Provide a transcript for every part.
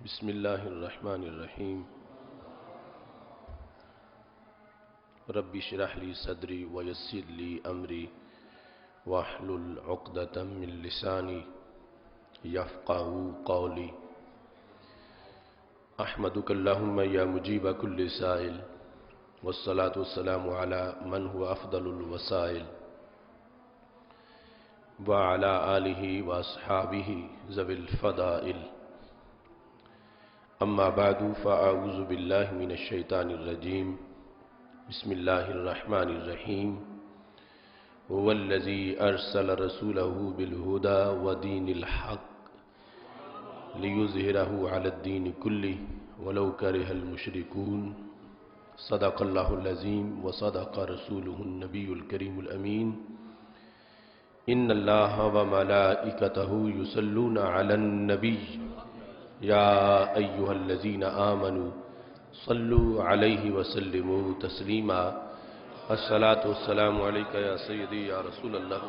بسم اللہ الرحمن الرحیم رب اشرح لی صدری ویسر لی امری واحلل عقدۃ من لسانی یفقہوا قولی احمدک اللہم یا مجیب کل سائل والصلاة والسلام علی من هو افضل الوسائل وعلی آلہ واصحابہ ذوی الفضائل اما بعد فاعوذ باللہ من الشیطان الرجیم بسم اللہ الرحمن الرحیم هو الذی ارسل رسولہ بالہدی ودین الحق لیظہرہ علی الدین کلہ ولو کرہ المشرکون صدق اللہ العظیم وصدق رسولہ النبی الکریم الامین ان اللہ وملائکتہ یصلون علی النبی یا ایہا الذین آمنوا صلوا علیہ وسلموا تسلیما الصلاة والسلام علیکہ یا سیدی یا رسول اللہ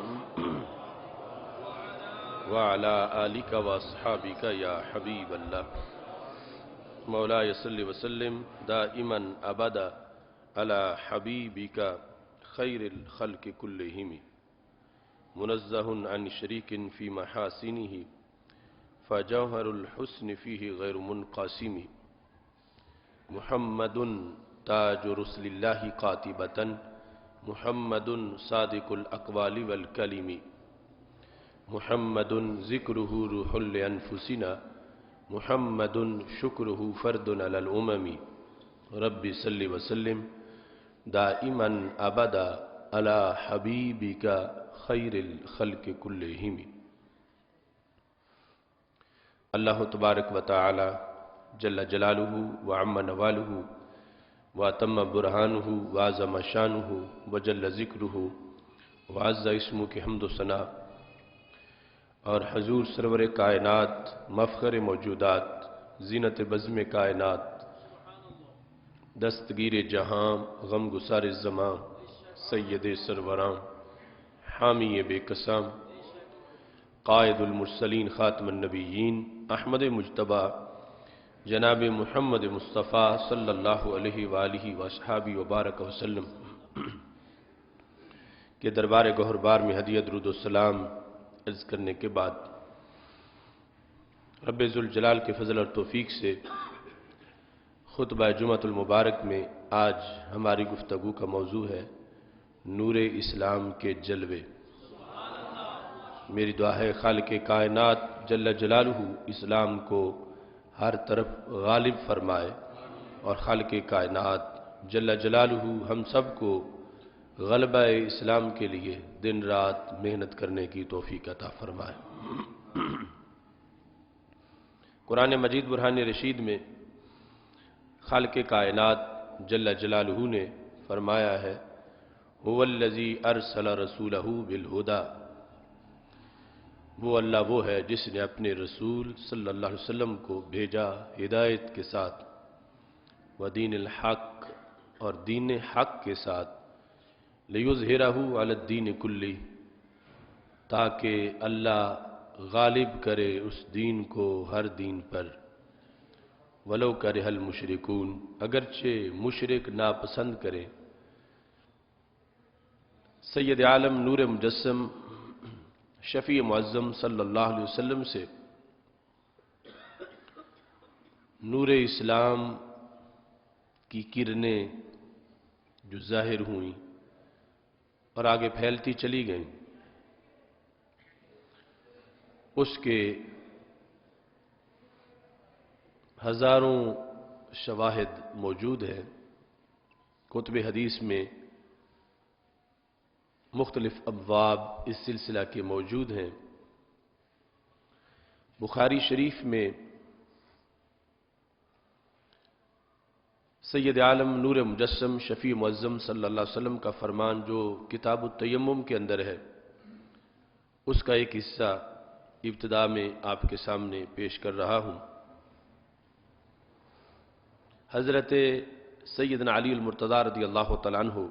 وعلا آلکہ واصحابکہ یا حبیب اللہ مولاي صل وسلم دائما ابدا علی حبیبکہ خیر الخلق کلہم منزہ عن شریک فی محاسنہ فجوہر الحسن فیہ غیر منقاسم محمد تاج رسل اللہ قاطبۃ محمد صادق الاقوال والکلم محمد ذکرہ روح لانفسنا محمد شکرہ فرد علی الامم رب صل وسلم دائما ابدا علی حبیبک خیر الخلق کلہم اللہ تبارک و تعالی جل جلالہ وعم نوالہ واتم برہانہ وعظم شانہ وجل ذکرہ وعز اسمہ کی حمد و ثنا اور حضور سرور کائنات مفخر موجودات زینت بزم کائنات دستگیر جہاں غم گسار الزمان سید سروران حامی بے قسام قائد المرسلین خاتم النبیین احمد مجتبی جناب محمد مصطفیٰ صلی اللہ علیہ وآلہ وصحابہ وبارک وسلم کے دربار گہربار میں ہدیہ درود و سلام عرض کرنے کے بعد رب ذوالجلال کے فضل اور توفیق سے خطبہ جمعۃ المبارک میں آج ہماری گفتگو کا موضوع ہے نور اسلام کے جلوے۔ میری دعا ہے خالق کائنات جل جلالہ اسلام کو ہر طرف غالب فرمائے اور خالق کائنات جل جلالہ ہم سب کو غلبہ اسلام کے لیے دن رات محنت کرنے کی توفیق عطا فرمائے۔ قرآن مجید برہان رشید میں خالق کائنات جل جلالہ نے فرمایا ہے هو الذی ارسل رسولہ بالہدی، وہ اللہ وہ ہے جس نے اپنے رسول صلی اللہ علیہ وسلم کو بھیجا ہدایت کے ساتھ ودین الحق اور دین حق کے ساتھ لیظہرہ علی الدین کلہ، تاکہ اللہ غالب کرے اس دین کو ہر دین پر ولو کرہ المشرکون، اگرچہ مشرک ناپسند کرے۔ سید عالم نور مجسم شفیع معظم صلی اللہ علیہ وسلم سے نور اسلام کی کرنیں جو ظاہر ہوئیں اور آگے پھیلتی چلی گئیں، اس کے ہزاروں شواہد موجود ہیں۔ کتب حدیث میں مختلف ابواب اس سلسلہ کے موجود ہیں۔ بخاری شریف میں سید عالم نور مجسم شفیع معظم صلی اللہ علیہ وسلم کا فرمان جو کتاب التیمم کے اندر ہے، اس کا ایک حصہ ابتدا میں آپ کے سامنے پیش کر رہا ہوں۔ حضرت سیدنا علی المرتضی رضی اللہ تعالیٰ عنہ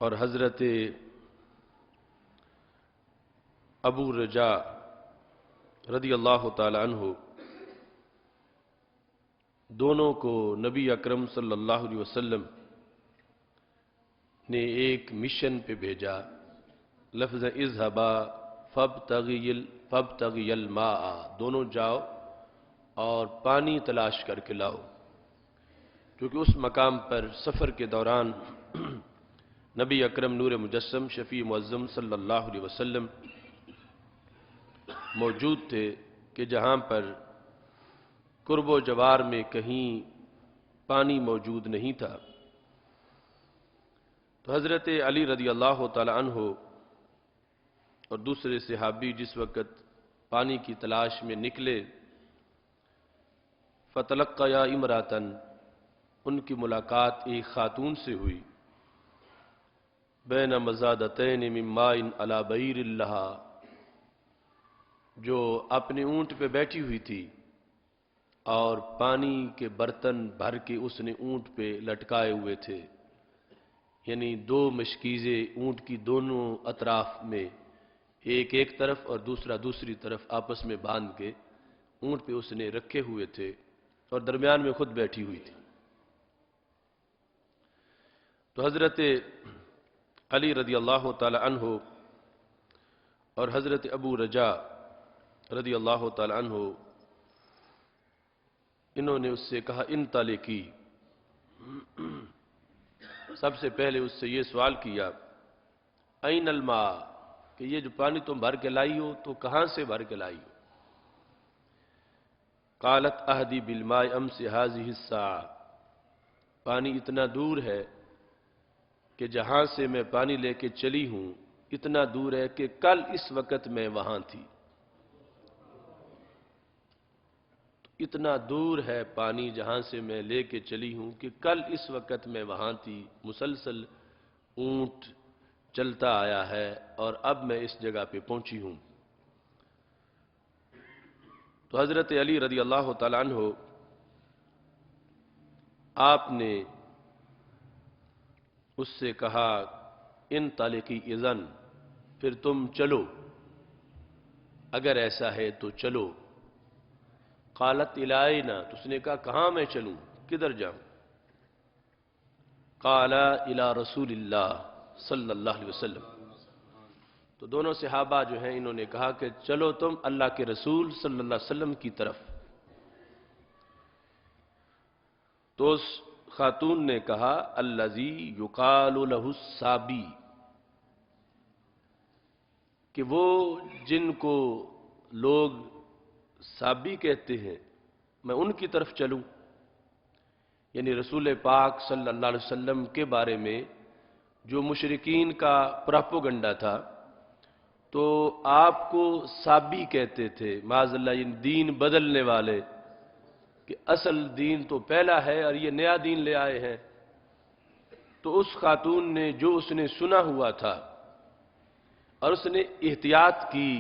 اور حضرت ابو رجا رضی اللہ تعالی عنہ دونوں کو نبی اکرم صلی اللہ علیہ وسلم نے ایک مشن پہ بھیجا. لفظ اذهبا فابتغی الماء، دونوں جاؤ اور پانی تلاش کر کے لاؤ، کیونکہ اس مقام پر سفر کے دوران نبی اکرم نور مجسم شفیع معظم صلی اللہ علیہ وسلم موجود تھے کہ جہاں پر قرب و جوار میں کہیں پانی موجود نہیں تھا. تو حضرت علی رضی اللہ تعالی عنہ اور دوسرے صحابی جس وقت پانی کی تلاش میں نکلے، فتلقیا امراتن، ان کی ملاقات ایک خاتون سے ہوئی. بین مزادتین من ماء علی بعیر لہا، جو اپنے اونٹ پہ بیٹھی ہوئی تھی اور پانی کے برتن بھر کے اس نے اونٹ پہ لٹکائے ہوئے تھے. یعنی دو مشکیزیں اونٹ کی دونوں اطراف میں، ایک ایک طرف اور دوسرا دوسری طرف آپس میں باندھ کے اونٹ پہ اس نے رکھے ہوئے تھے اور درمیان میں خود بیٹھی ہوئی تھی. تو حضرت علی رضی اللہ تعالی عنہ اور حضرت ابو رجا رضی اللہ تعالی عنہ انہوں نے اس سے کہا انطلقی. سب سے پہلے اس سے یہ سوال کیا این الماء، کہ یہ جو پانی تم بھر کے لائی ہو تو کہاں سے بھر کے لائی ہو؟ قالت اہدی بالماء امس هذه الساعة، پانی اتنا دور ہے کہ جہاں سے میں پانی لے کے چلی ہوں اتنا دور ہے کہ کل اس وقت میں وہاں تھی. اتنا دور ہے پانی جہاں سے میں لے کے چلی ہوں کہ کل اس وقت میں وہاں تھی. مسلسل اونٹ چلتا آیا ہے اور اب میں اس جگہ پہ پہنچی ہوں. تو حضرت علی رضی اللہ تعالیٰ عنہ آپ نے اس سے کہا انطلقی اذن، پھر تم چلو، اگر ایسا ہے تو چلو. قالت الائنا، تو اس نے کہا کہاں میں چلوں، کدھر جاؤں؟ قال الی رسول اللہ صلی اللہ علیہ وسلم. تو دونوں صحابہ جو ہیں انہوں نے کہا کہ چلو تم اللہ کے رسول صلی اللہ علیہ وسلم کی طرف. تو اس خاتون نے کہا الذی یقال لہ الصابی، کہ وہ جن کو لوگ صابی کہتے ہیں میں ان کی طرف چلوں. یعنی رسول پاک صلی اللہ علیہ وسلم کے بارے میں جو مشرکین کا پراپوگنڈا تھا تو آپ کو صابی کہتے تھے، معاذ اللہ، ان دین بدلنے والے، کہ اصل دین تو پہلا ہے اور یہ نیا دین لے آئے ہیں. تو اس خاتون نے جو اس نے سنا ہوا تھا اور اس نے احتیاط کی،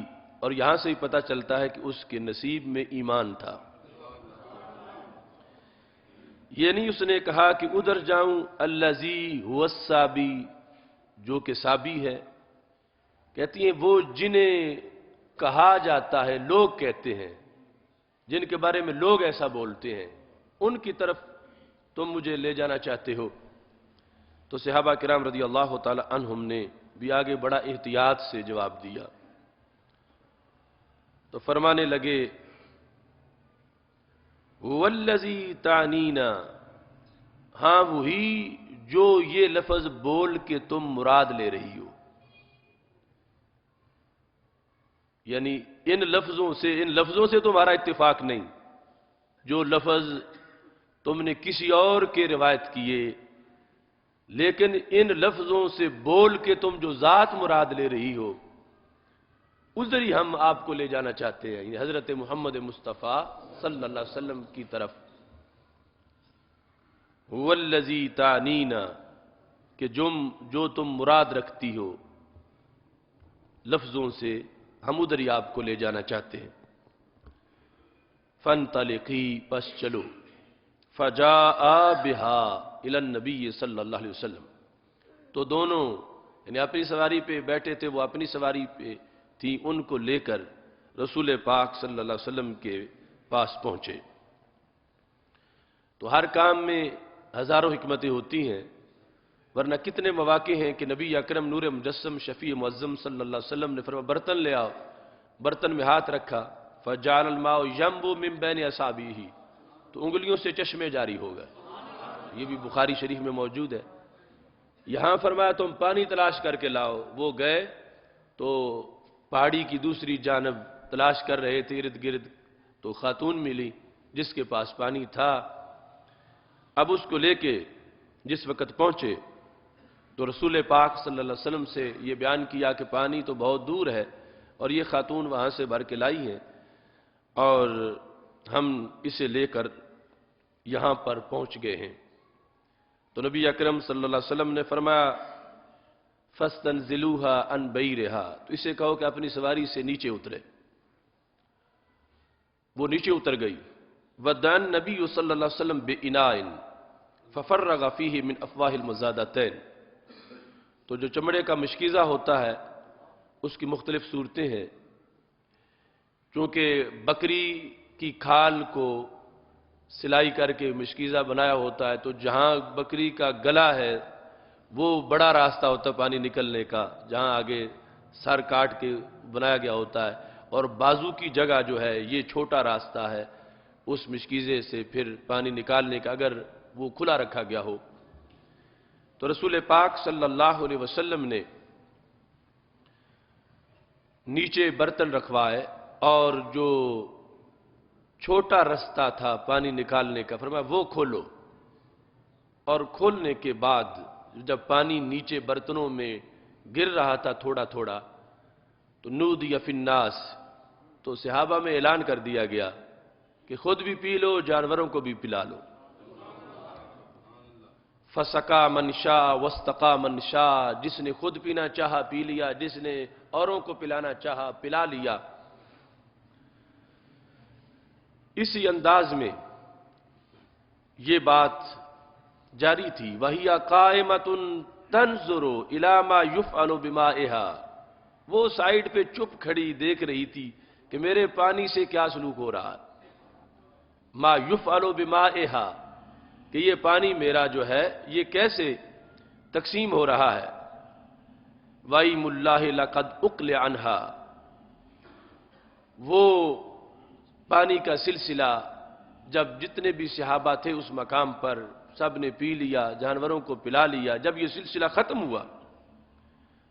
اور یہاں سے ہی پتہ چلتا ہے کہ اس کے نصیب میں ایمان تھا. یعنی اس نے کہا کہ ادھر جاؤں الذی هو الصابی، جو کہ صابی ہے. کہتی ہیں وہ جنہیں کہا جاتا ہے، لوگ کہتے ہیں، جن کے بارے میں لوگ ایسا بولتے ہیں، ان کی طرف تم مجھے لے جانا چاہتے ہو. تو صحابہ کرام رضی اللہ تعالی عنہم نے بھی آگے بڑا احتیاط سے جواب دیا. تو فرمانے لگے والذی تعنینا، ہاں وہی جو یہ لفظ بول کے تم مراد لے رہی ہو. یعنی ان لفظوں سے تمہارا اتفاق نہیں. جو لفظ تم نے کسی اور کے روایت کیے، لیکن ان لفظوں سے بول کے تم جو ذات مراد لے رہی ہو ادھر ہی ہم آپ کو لے جانا چاہتے ہیں، حضرت محمد مصطفیٰ صلی اللہ علیہ وسلم کی طرف. والذی تعنینا، کہ جو تم مراد رکھتی ہو لفظوں سے، ہم ادھر ہی آپ کو لے جانا چاہتے ہیں. فانطلقی، پس چلو. فجاء بہا الی النبی صلی اللہ علیہ وسلم. تو دونوں یعنی اپنی سواری پہ بیٹھے تھے، وہ اپنی سواری پہ تھی، ان کو لے کر رسول پاک صلی اللہ علیہ وسلم کے پاس پہنچے۔ تو ہر کام میں ہزاروں حکمتیں ہوتی ہیں، ورنہ کتنے مواقع ہیں کہ نبی اکرم نور مجسم شفیع معظم صلی اللہ علیہ وسلم نے فرمایا برتن لے آؤ، برتن میں ہاتھ رکھا، فجعل الماء ينبو من بین اصابعہ، تو انگلیوں سے چشمے جاری ہو گئے۔ یہ بھی بخاری شریف میں موجود ہے۔ یہاں فرمایا تم پانی تلاش کر کے لاؤ، وہ گئے تو پہاڑی کی دوسری جانب تلاش کر رہے تھے ارد گرد، تو خاتون ملی جس کے پاس پانی تھا۔ اب اس کو لے کے جس وقت پہنچے تو رسول پاک صلی اللہ علیہ وسلم سے یہ بیان کیا کہ پانی تو بہت دور ہے اور یہ خاتون وہاں سے بھر کے لائی ہے اور ہم اسے لے کر یہاں پر پہنچ گئے ہیں۔ تو نبی اکرم صلی اللہ علیہ وسلم نے فرمایا فَاسْتَنْزِلُوهَا عَنْ بَيْرِهَا، تو اسے کہو کہ اپنی سواری سے نیچے اترے۔ وہ نیچے اتر گئی۔ وَدَعَ النَّبِيُّ صلی اللہ علیہ وسلم بِإِنَاءٍ فَفَرَّغَ فِيهِ مِنْ أَفْوَاهِ الْمُزَادَتَيْنِ، تو جو چمڑے کا مشکیزہ ہوتا ہے اس کی مختلف صورتیں ہیں، چونکہ بکری کی کھال کو سلائی کر کے مشکیزہ بنایا ہوتا ہے، تو جہاں بکری کا گلا ہے وہ بڑا راستہ ہوتا ہے پانی نکلنے کا، جہاں آگے سر کاٹ کے بنایا گیا ہوتا ہے، اور بازو کی جگہ جو ہے یہ چھوٹا راستہ ہے اس مشکیزے سے پھر پانی نکالنے کا، اگر وہ کھلا رکھا گیا ہو۔ تو رسول پاک صلی اللہ علیہ وسلم نے نیچے برتن رکھوائے اور جو چھوٹا رستہ تھا پانی نکالنے کا فرمایا وہ کھولو، اور کھولنے کے بعد جب پانی نیچے برتنوں میں گر رہا تھا تھوڑا تھوڑا تو نودی فی الناس، تو صحابہ میں اعلان کر دیا گیا کہ خود بھی پی لو جانوروں کو بھی پلا لو۔ فسقا من شاء واستقا من شاء، جس نے خود پینا چاہا پی لیا، جس نے اوروں کو پلانا چاہا پلا لیا۔ اسی انداز میں یہ بات جاری تھی۔ وَهِيَ قَائِمَةٌ تَنْظُرُ إِلَى مَا يُفْعَلُ بِمَائِهَا، وہ سائیڈ پہ چپ کھڑی دیکھ رہی تھی کہ میرے پانی سے کیا سلوک ہو رہا ہے۔ مَا يُفْعَلُ بِمَائِهَا، کہ یہ پانی میرا جو ہے یہ کیسے تقسیم ہو رہا ہے۔ وَإِمُ اللَّهِ لَقَدْ أُقْلِعَ عَنْهَا، وہ پانی کا سلسلہ جب جتنے بھی صحابہ تھے اس مقام پر سب نے پی لیا، جانوروں کو پلا لیا، جب یہ سلسلہ ختم ہوا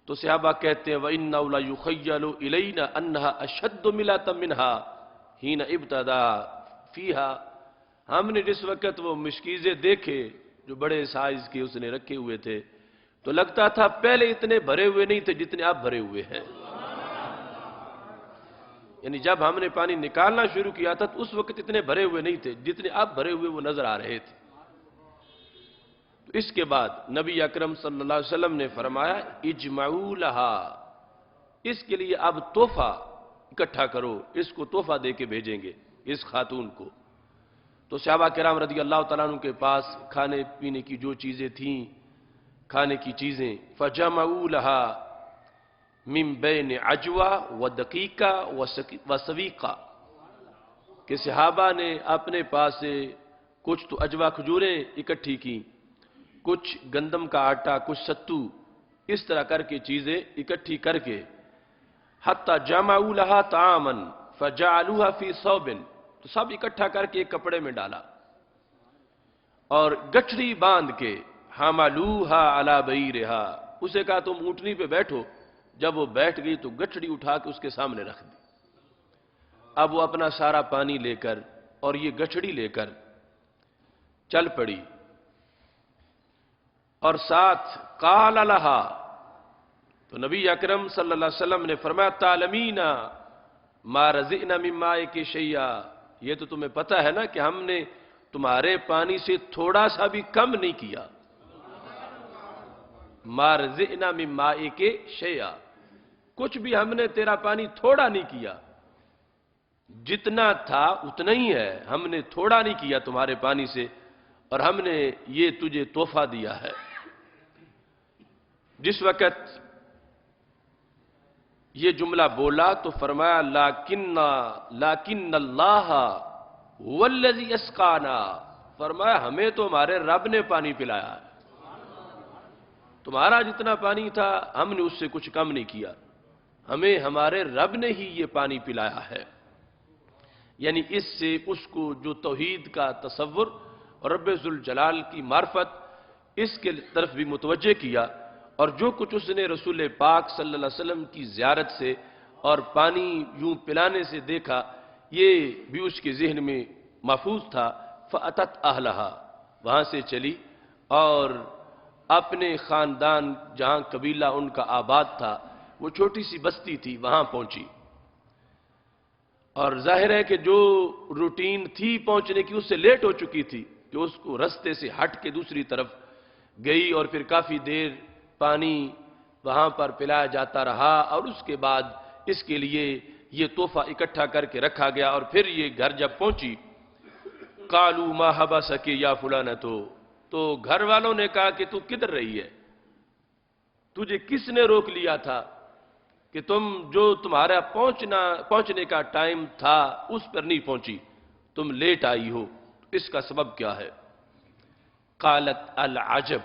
تو صحابہ کہتے ہیں وَإِنَّهُ لَيُخَيَّلُ إِلَيْنَا أَنَّهَا أَشَدُّ مِلَةً مِنْهَا حِينَ ابْتَدَى فِيهَا، ہم نے جس وقت وہ مشکیزے دیکھے جو بڑے سائز کے اس نے رکھے ہوئے تھے تو لگتا تھا پہلے اتنے بھرے ہوئے نہیں تھے جتنے اب بھرے ہوئے ہیں۔ یعنی جب ہم نے پانی نکالنا شروع کیا تھا تو اس وقت اتنے بھرے ہوئے نہیں تھے، جتنے اب بھرے ہوئے وہ نظر آ رہے تھے۔ تو اس کے بعد نبی اکرم صلی اللہ علیہ وسلم نے فرمایا اجمعوا لہا، اس کے لیے اب تحفہ اکٹھا کرو، اس کو تحفہ دے کے بھیجیں گے اس خاتون کو۔ تو صحابہ کرام رضی اللہ تعالیٰ عنہ کے پاس کھانے پینے کی جو چیزیں تھیں، کھانے کی چیزیں، فجمعوا لہا من بین عجوہ و دقیقہ و سویقہ، کہ صحابہ نے اپنے پاس سے کچھ تو اجوا کھجوریں اکٹھی کی، کچھ گندم کا آٹا، کچھ ستو، اس طرح کر کے چیزیں اکٹھی کر کے حتی جمعوا لہا طعاما فجعلوها فی ثوب، تو سب اکٹھا کر کے ایک کپڑے میں ڈالا اور گٹھڑی باندھ کے حملوها علی بعیرہا، اسے کہا تم اونٹنی پہ بیٹھو، جب وہ بیٹھ گئی تو گٹھڑی اٹھا کے اس کے سامنے رکھ دی۔ اب وہ اپنا سارا پانی لے کر اور یہ گٹھڑی لے کر چل پڑی، اور ساتھ قال لہا، تو نبی اکرم صلی اللہ علیہ وسلم نے فرمایا تعلمین ما رزقنا من مائک شیئا، یہ تو تمہیں پتہ ہے نا کہ ہم نے تمہارے پانی سے تھوڑا سا بھی کم نہیں کیا۔ ما رزقنا من مائک شیئا، کچھ بھی ہم نے تیرا پانی تھوڑا نہیں کیا، جتنا تھا اتنا ہی ہے، ہم نے تھوڑا نہیں کیا تمہارے پانی سے، اور ہم نے یہ تجھے تحفہ دیا ہے۔ جس وقت یہ جملہ بولا تو فرمایا لیکن اللہ والذی اسقانا، فرمایا ہمیں تو ہمارے رب نے پانی پلایا ہے، تمہارا جتنا پانی تھا ہم نے اس سے کچھ کم نہیں کیا، ہمیں ہمارے رب نے ہی یہ پانی پلایا ہے۔ یعنی اس سے اس کو جو توحید کا تصور اور رب ذوالجلال کی معرفت اس کے طرف بھی متوجہ کیا، اور جو کچھ اس نے رسول پاک صلی اللہ علیہ وسلم کی زیارت سے اور پانی یوں پلانے سے دیکھا، یہ بھی اس کے ذہن میں محفوظ تھا۔ فَأَتَتْ أَهْلَهَا، وہاں سے چلی اور اپنے خاندان جہاں قبیلہ ان کا آباد تھا، وہ چھوٹی سی بستی تھی، وہاں پہنچی۔ اور ظاہر ہے کہ جو روٹین تھی پہنچنے کی اس سے لیٹ ہو چکی تھی، کہ اس کو رستے سے ہٹ کے دوسری طرف گئی اور پھر کافی دیر پانی وہاں پر پلایا جاتا رہا، اور اس کے بعد اس کے لیے یہ تحفہ اکٹھا کر کے رکھا گیا، اور پھر یہ گھر جب پہنچی، قالوا ما حبسک یا فلانتو، تو گھر والوں نے کہا کہ تو کدھر رہی ہے، تجھے کس نے روک لیا تھا کہ تم جو تمہارا پہنچنے کا ٹائم تھا اس پر نہیں پہنچی، تم لیٹ آئی ہو، اس کا سبب کیا ہے؟ قالت العجب،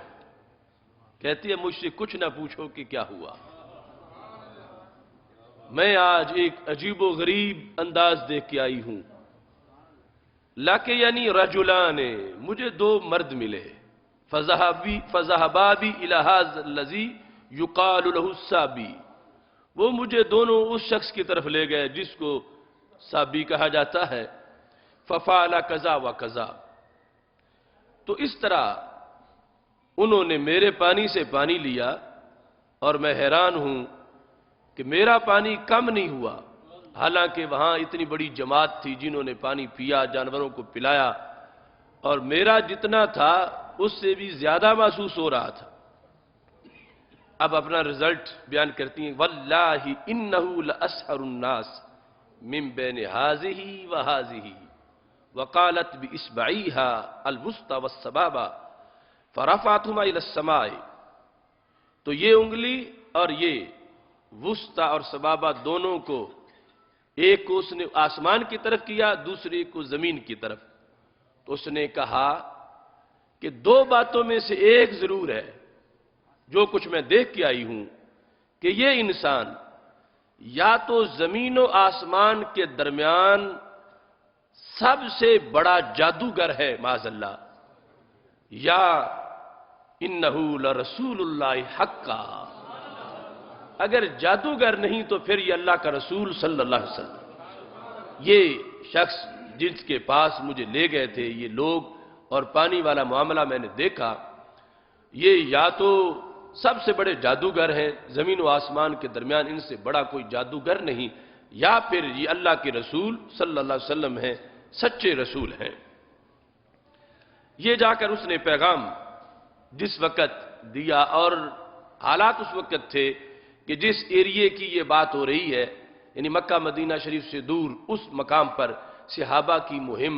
کہتی ہے مجھ سے کچھ نہ پوچھو کہ کیا ہوا، میں آج ایک عجیب و غریب انداز دیکھ کے آئی ہوں۔ لاکے یعنی رجلان، مجھے دو مرد ملے، فذهبا بی الی ھذا الذی یقال له السابی، وہ مجھے دونوں اس شخص کی طرف لے گئے جس کو سابی کہا جاتا ہے۔ ففعل کذا و کذا، تو اس طرح انہوں نے میرے پانی سے پانی لیا، اور میں حیران ہوں کہ میرا پانی کم نہیں ہوا، حالانکہ وہاں اتنی بڑی جماعت تھی جنہوں نے پانی پیا، جانوروں کو پلایا، اور میرا جتنا تھا اس سے بھی زیادہ محسوس ہو رہا تھا۔ اب اپنا رزلٹ بیان کرتی ہیں، واللہ انہ لاسحر الناس من بین ہذہ وہذہ، وقالت باصبعیہا الوسطی والسبابہ فرفعتہما الی السماء، تو یہ انگلی اور یہ وسطی اور سبابہ دونوں کو، ایک کو اس نے آسمان کی طرف کیا، دوسرے کو زمین کی طرف، تو اس نے کہا کہ دو باتوں میں سے ایک ضرور ہے جو کچھ میں دیکھ کے آئی ہوں، کہ یہ انسان یا تو زمین و آسمان کے درمیان سب سے بڑا جادوگر ہے معاذ اللہ، یا انہو لرسول اللہ حقا، اگر جادوگر نہیں تو پھر یہ اللہ کا رسول صلی اللہ علیہ وسلم۔ یہ شخص جس کے پاس مجھے لے گئے تھے یہ لوگ، اور پانی والا معاملہ میں نے دیکھا، یہ یا تو سب سے بڑے جادوگر ہیں، زمین و آسمان کے درمیان ان سے بڑا کوئی جادوگر نہیں، یا پھر یہ اللہ کے رسول صلی اللہ علیہ وسلم ہیں، سچے رسول ہیں۔ یہ جا کر اس نے پیغام جس وقت دیا، اور حالات اس وقت تھے کہ جس ایریے کی یہ بات ہو رہی ہے، یعنی مکہ مدینہ شریف سے دور اس مقام پر صحابہ کی مہم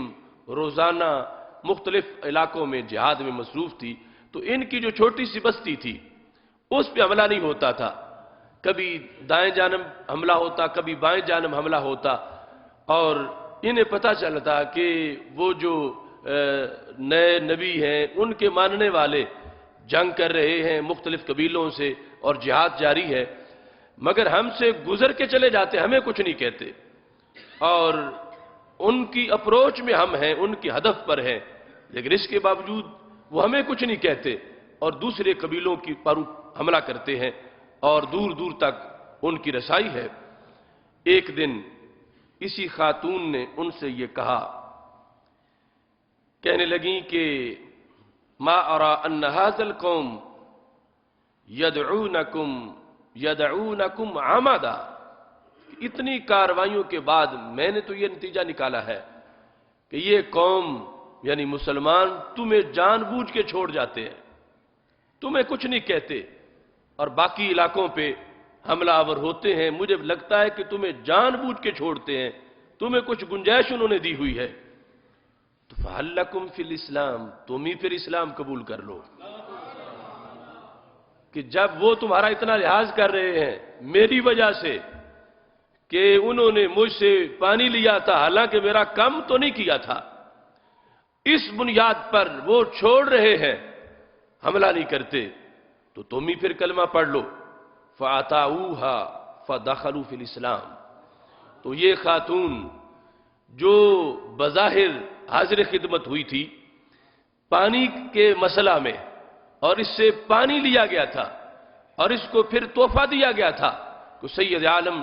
روزانہ مختلف علاقوں میں جہاد میں مصروف تھی، تو ان کی جو چھوٹی سی بستی تھی اس پہ حملہ نہیں ہوتا تھا، کبھی دائیں جانب حملہ ہوتا، کبھی بائیں جانب حملہ ہوتا، اور انہیں پتہ چلتا کہ وہ جو نئے نبی ہیں ان کے ماننے والے جنگ کر رہے ہیں مختلف قبیلوں سے اور جہاد جاری ہے، مگر ہم سے گزر کے چلے جاتے، ہمیں کچھ نہیں کہتے، اور ان کی اپروچ میں ہم ہیں، ان کی ہدف پر ہیں، لیکن اس کے باوجود وہ ہمیں کچھ نہیں کہتے، اور دوسرے قبیلوں کی پر حملہ کرتے ہیں، اور دور دور تک ان کی رسائی ہے۔ ایک دن اسی خاتون نے ان سے یہ کہا، کہنے لگیں کہ ما ارى ان هذا القوم يدعونكم عمدا، اتنی کاروائیوں کے بعد میں نے تو یہ نتیجہ نکالا ہے کہ یہ قوم یعنی مسلمان تمہیں جان بوجھ کے چھوڑ جاتے ہیں، تمہیں کچھ نہیں کہتے، اور باقی علاقوں پہ حملہ آور ہوتے ہیں، مجھے لگتا ہے کہ تمہیں جان بوجھ کے چھوڑتے ہیں، تمہیں کچھ گنجائش انہوں نے دی ہوئی ہے، تو فَهَلْ لَكُمْ فِي الْإِسْلَامِ، تم ہی پھر اسلام قبول کر لو، کہ جب وہ تمہارا اتنا لحاظ کر رہے ہیں میری وجہ سے، کہ انہوں نے مجھ سے پانی لیا تھا حالانکہ میرا کام تو نہیں کیا تھا، اس بنیاد پر وہ چھوڑ رہے ہیں، حملہ نہیں کرتے، تو تم ہی پھر کلمہ پڑھ لو۔ فَأَتَاؤُوهَا فَدَخَلُوا فِي الْإِسْلَامِ۔ تو یہ خاتون جو بظاہر حاضر خدمت ہوئی تھی پانی کے مسئلہ میں، اور اس سے پانی لیا گیا تھا اور اس کو پھر تحفہ دیا گیا تھا، تو سید عالم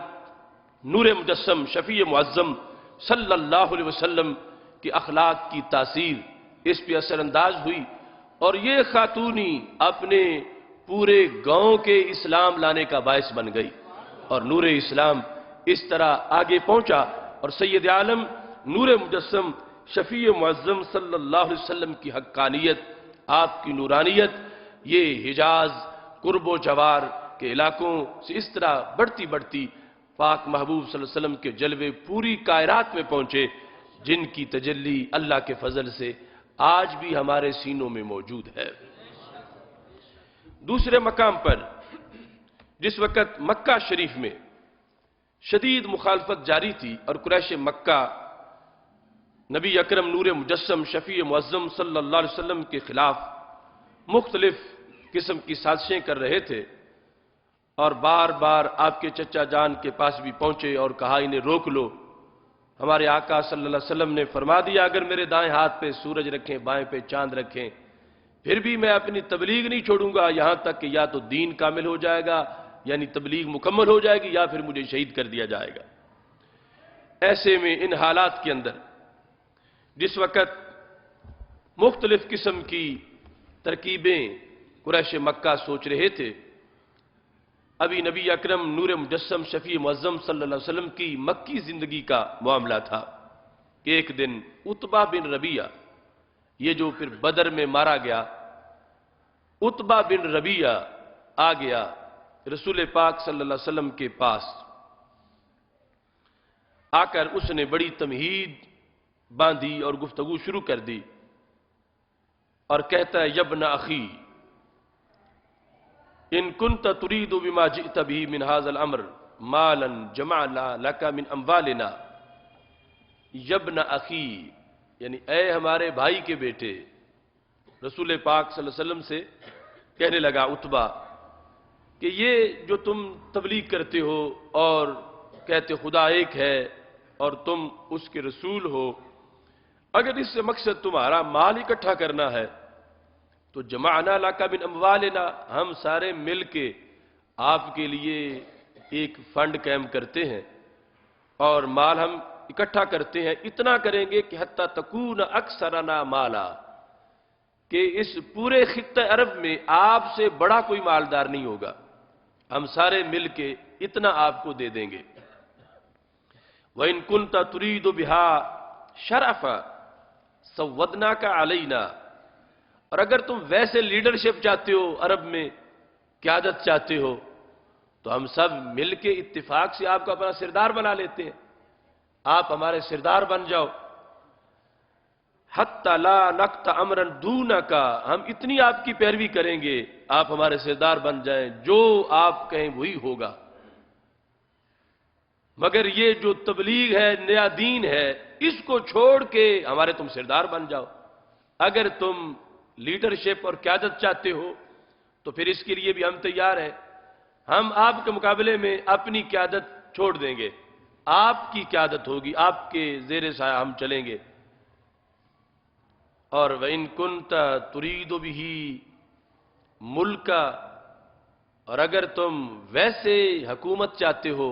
نور مجسم شفیع معظم صلی اللہ علیہ وسلم کی اخلاق کی تاثیر اس پہ اثر انداز ہوئی، اور یہ خاتونی اپنے پورے گاؤں کے اسلام لانے کا باعث بن گئی، اور نور اسلام اس طرح آگے پہنچا، اور سید عالم نور مجسم شفیع معظم صلی اللہ علیہ وسلم کی حقانیت، آپ کی نورانیت، یہ حجاز قرب و جوار کے علاقوں سے اس طرح بڑھتی بڑھتی پاک محبوب صلی اللہ علیہ وسلم کے جلوے پوری کائنات میں پہنچے، جن کی تجلی اللہ کے فضل سے آج بھی ہمارے سینوں میں موجود ہے۔ دوسرے مقام پر جس وقت مکہ شریف میں شدید مخالفت جاری تھی اور قریش مکہ نبی اکرم نور مجسم شفیع معظم صلی اللہ علیہ وسلم کے خلاف مختلف قسم کی سازشیں کر رہے تھے، اور بار بار آپ کے چچا جان کے پاس بھی پہنچے اور کہا انہیں روک لو۔ ہمارے آقا صلی اللہ علیہ وسلم نے فرما دیا اگر میرے دائیں ہاتھ پہ سورج رکھیں بائیں پہ چاند رکھیں پھر بھی میں اپنی تبلیغ نہیں چھوڑوں گا یہاں تک کہ یا تو دین کامل ہو جائے گا، یعنی تبلیغ مکمل ہو جائے گی، یا پھر مجھے شہید کر دیا جائے گا۔ ایسے میں ان حالات کے اندر جس وقت مختلف قسم کی ترکیبیں قریش مکہ سوچ رہے تھے، ابھی نبی اکرم نور مجسم شفیع معظم صلی اللہ علیہ وسلم کی مکی زندگی کا معاملہ تھا کہ ایک دن عتبہ بن ربیعہ، یہ جو پھر بدر میں مارا گیا، عتبہ بن ربیعہ آ گیا رسول پاک صلی اللہ علیہ وسلم کے پاس، آ کر اس نے بڑی تمہید باندھی اور گفتگو شروع کر دی، اور کہتا ہے یبن اخی ان کنت ترید بما جئت به من هذا الامر مالا جمعنا لك من اموالنا۔ یبن اخی یعنی اے ہمارے بھائی کے بیٹے، رسول پاک صلی اللہ علیہ وسلم سے کہنے لگا عتبہ کہ یہ جو تم تبلیغ کرتے ہو اور کہتے خدا ایک ہے اور تم اس کے رسول ہو، اگر اس سے مقصد تمہارا مال اکٹھا کرنا ہے تو جمعنا لک من اموالنا، ہم سارے مل کے آپ کے لیے ایک فنڈ قائم کرتے ہیں اور مال ہم اکٹھا کرتے ہیں، اتنا کریں گے کہ حتی تکون اکثرنا مالا، کہ اس پورے خطہ عرب میں آپ سے بڑا کوئی مالدار نہیں ہوگا، ہم سارے مل کے اتنا آپ کو دے دیں گے۔ وَإِن كُنْتَ تُرِيدُ بِهَا شَرَفًا سَوَّدْنَاكَ عَلَيْنَا، اور اگر تم ویسے لیڈرشپ چاہتے ہو، عرب میں قیادت چاہتے ہو، تو ہم سب مل کے اتفاق سے آپ کو اپنا سردار بنا لیتے ہیں، آپ ہمارے سردار بن جاؤ۔ حتی لا نقت امرا دونک، ہم اتنی آپ کی پیروی کریں گے آپ ہمارے سردار بن جائیں، جو آپ کہیں وہی ہوگا، مگر یہ جو تبلیغ ہے نیا دین ہے اس کو چھوڑ کے ہمارے تم سردار بن جاؤ۔ اگر تم لیڈرشپ اور قیادت چاہتے ہو تو پھر اس کے لیے بھی ہم تیار ہیں، ہم آپ کے مقابلے میں اپنی قیادت چھوڑ دیں گے، آپ کی قیادت ہوگی، آپ کے زیر سایہ ہم چلیں گے۔ اور وَإِن كُنْتَ تُرِيدُ بِهِ مُلْكًا، اور اگر تم ویسے حکومت چاہتے ہو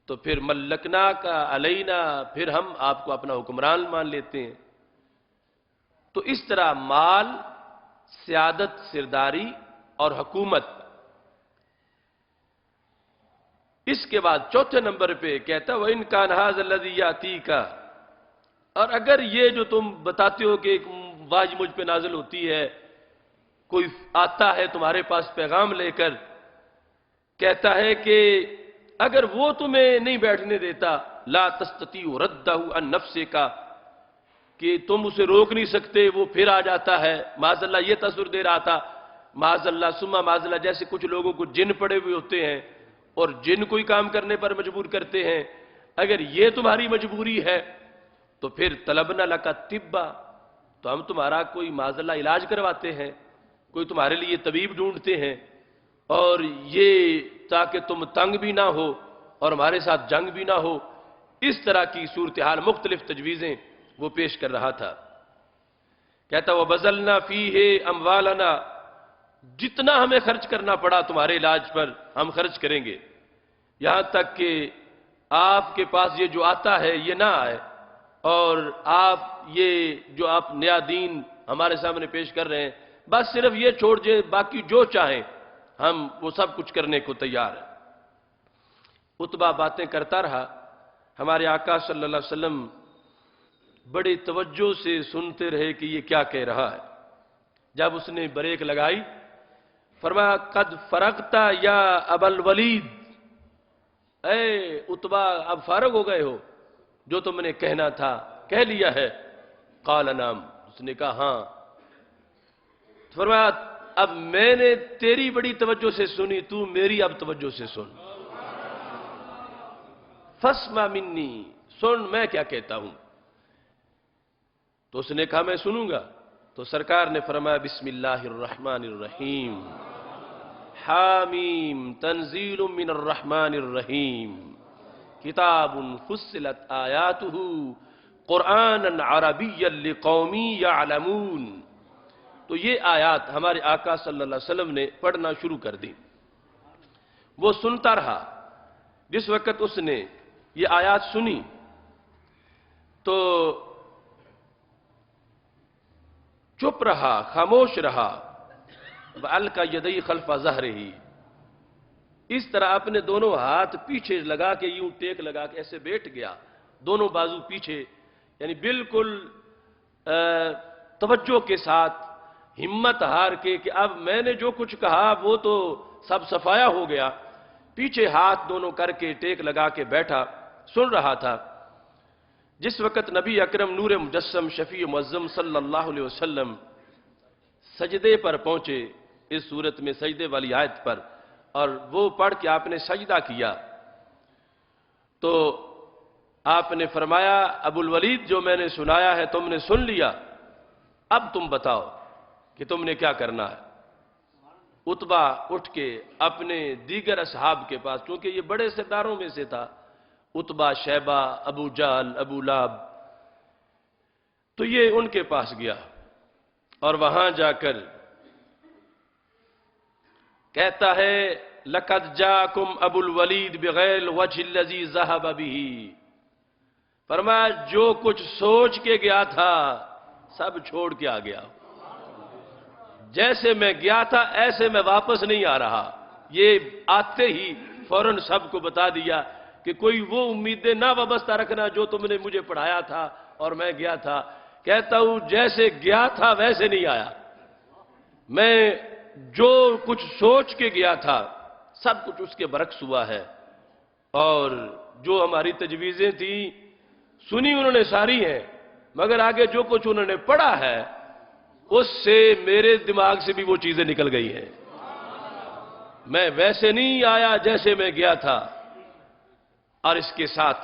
تو پھر ملکنا کا علینا، پھر ہم آپ کو اپنا حکمران مان لیتے ہیں۔ تو اس طرح مال، سیادت، سرداری اور حکومت۔ اس کے بعد چوتھے نمبر پہ کہتا وَإِن كَانَ هَذَا الَّذِي يَأْتِيكَ، اور اگر یہ جو تم بتاتے ہو کہ ایک وحی مجھ پہ نازل ہوتی ہے، کوئی آتا ہے تمہارے پاس پیغام لے کر، کہتا ہے کہ اگر وہ تمہیں نہیں بیٹھنے دیتا لا تستطيع رده عن نفسك، کہ تم اسے روک نہیں سکتے، وہ پھر آ جاتا ہے، معاذ اللہ یہ تصور دے رہا تھا، معاذ اللہ ثم معاذ اللہ، جیسے کچھ لوگوں کو جن پڑے ہوئے ہوتے ہیں اور جن کوئی کام کرنے پر مجبور کرتے ہیں، اگر یہ تمہاری مجبوری ہے تو پھر طلبنا لک طبا، تو ہم تمہارا کوئی معذ اللہ علاج کرواتے ہیں، کوئی تمہارے لیے طبیب ڈھونڈتے ہیں، اور یہ تاکہ تم تنگ بھی نہ ہو اور ہمارے ساتھ جنگ بھی نہ ہو۔ اس طرح کی صورتحال، مختلف تجویزیں وہ پیش کر رہا تھا۔ کہتا وَبَذَلْنَا فِيهِ أَمْوَالَنَا، جتنا ہمیں خرچ کرنا پڑا تمہارے علاج پر ہم خرچ کریں گے، یہاں تک کہ آپ کے پاس یہ جو آتا ہے یہ نہ آئے، اور آپ یہ جو آپ نیا دین ہمارے سامنے پیش کر رہے ہیں بس صرف یہ چھوڑ دیں، باقی جو چاہیں ہم وہ سب کچھ کرنے کو تیار ہیں۔ عتبہ باتیں کرتا رہا، ہمارے آقا صلی اللہ علیہ وسلم بڑی توجہ سے سنتے رہے کہ یہ کیا کہہ رہا ہے۔ جب اس نے بریک لگائی، فرمایا قد فرغت یا ابا الولید، اے عتبہ اب فارغ ہو گئے ہو، جو تم نے کہنا تھا کہہ لیا ہے؟ قال نعم، اس نے کہا ہاں۔ فرمایا اب میں نے تیری بڑی توجہ سے سنی، تو میری اب توجہ سے سن۔ فاسمع منی، سن میں کیا کہتا ہوں۔ تو اس نے کہا میں سنوں گا۔ تو سرکار نے فرمایا بسم اللہ الرحمن الرحیم، حامیم تنزیل من الرحمن الرحیم، کتاب فصلت آیاتہ قرآنا عربیا لقوم یعلمون۔ تو یہ آیات ہمارے آقا صلی اللہ علیہ وسلم نے پڑھنا شروع کر دی۔ وہ سنتا رہا۔ جس وقت اس نے یہ آیات سنی تو چپ رہا، خاموش رہا۔ وَأَلْقَى يَدَيْهِ خَلْفَ ظَهْرِهِ، اس طرح اپنے دونوں ہاتھ پیچھے لگا کے، یوں ٹیک لگا کے ایسے بیٹھ گیا، دونوں بازو پیچھے، یعنی بالکل توجہ کے ساتھ، ہمت ہار کے کہ اب میں نے جو کچھ کہا وہ تو سب صفایا ہو گیا۔ پیچھے ہاتھ دونوں کر کے ٹیک لگا کے بیٹھا، سن رہا تھا۔ جس وقت نبی اکرم نور مجسم شفیع معظم صلی اللہ علیہ وسلم سجدے پر پہنچے، اس صورت میں سجدے والی آیت پر، اور وہ پڑھ کے آپ نے سجدہ کیا، تو آپ نے فرمایا ابو الولید جو میں نے سنایا ہے تم نے سن لیا، اب تم بتاؤ کہ تم نے کیا کرنا ہے۔ عتبہ اٹھ کے اپنے دیگر اصحاب کے پاس، چونکہ یہ بڑے سرداروں میں سے تھا، عتبہ، شیبہ، ابو جہل، ابو لہب، تو یہ ان کے پاس گیا اور وہاں جا کر کہتا ہے لَقَدْ جَاءَكُمْ أَبُو الْوَلِيدِ بِغَيْرِ الْوَجْهِ الَّذِي ذَهَبَ بِهِ، فرمایا جو کچھ سوچ کے گیا تھا سب چھوڑ کے آ گیا، جیسے میں گیا تھا ایسے میں واپس نہیں آ رہا۔ یہ آتے ہی فوراً سب کو بتا دیا کہ کوئی وہ امیدیں نہ وابستہ رکھنا جو تم نے مجھے پڑھایا تھا اور میں گیا تھا۔ کہتا ہوں جیسے گیا تھا ویسے نہیں آیا، میں جو کچھ سوچ کے گیا تھا سب کچھ اس کے برعکس ہوا ہے، اور جو ہماری تجویزیں تھیں سنی انہوں نے ساری ہیں، مگر آگے جو کچھ انہوں نے پڑھا ہے اس سے میرے دماغ سے بھی وہ چیزیں نکل گئی ہیں، میں ویسے نہیں آیا جیسے میں گیا تھا۔ اور اس کے ساتھ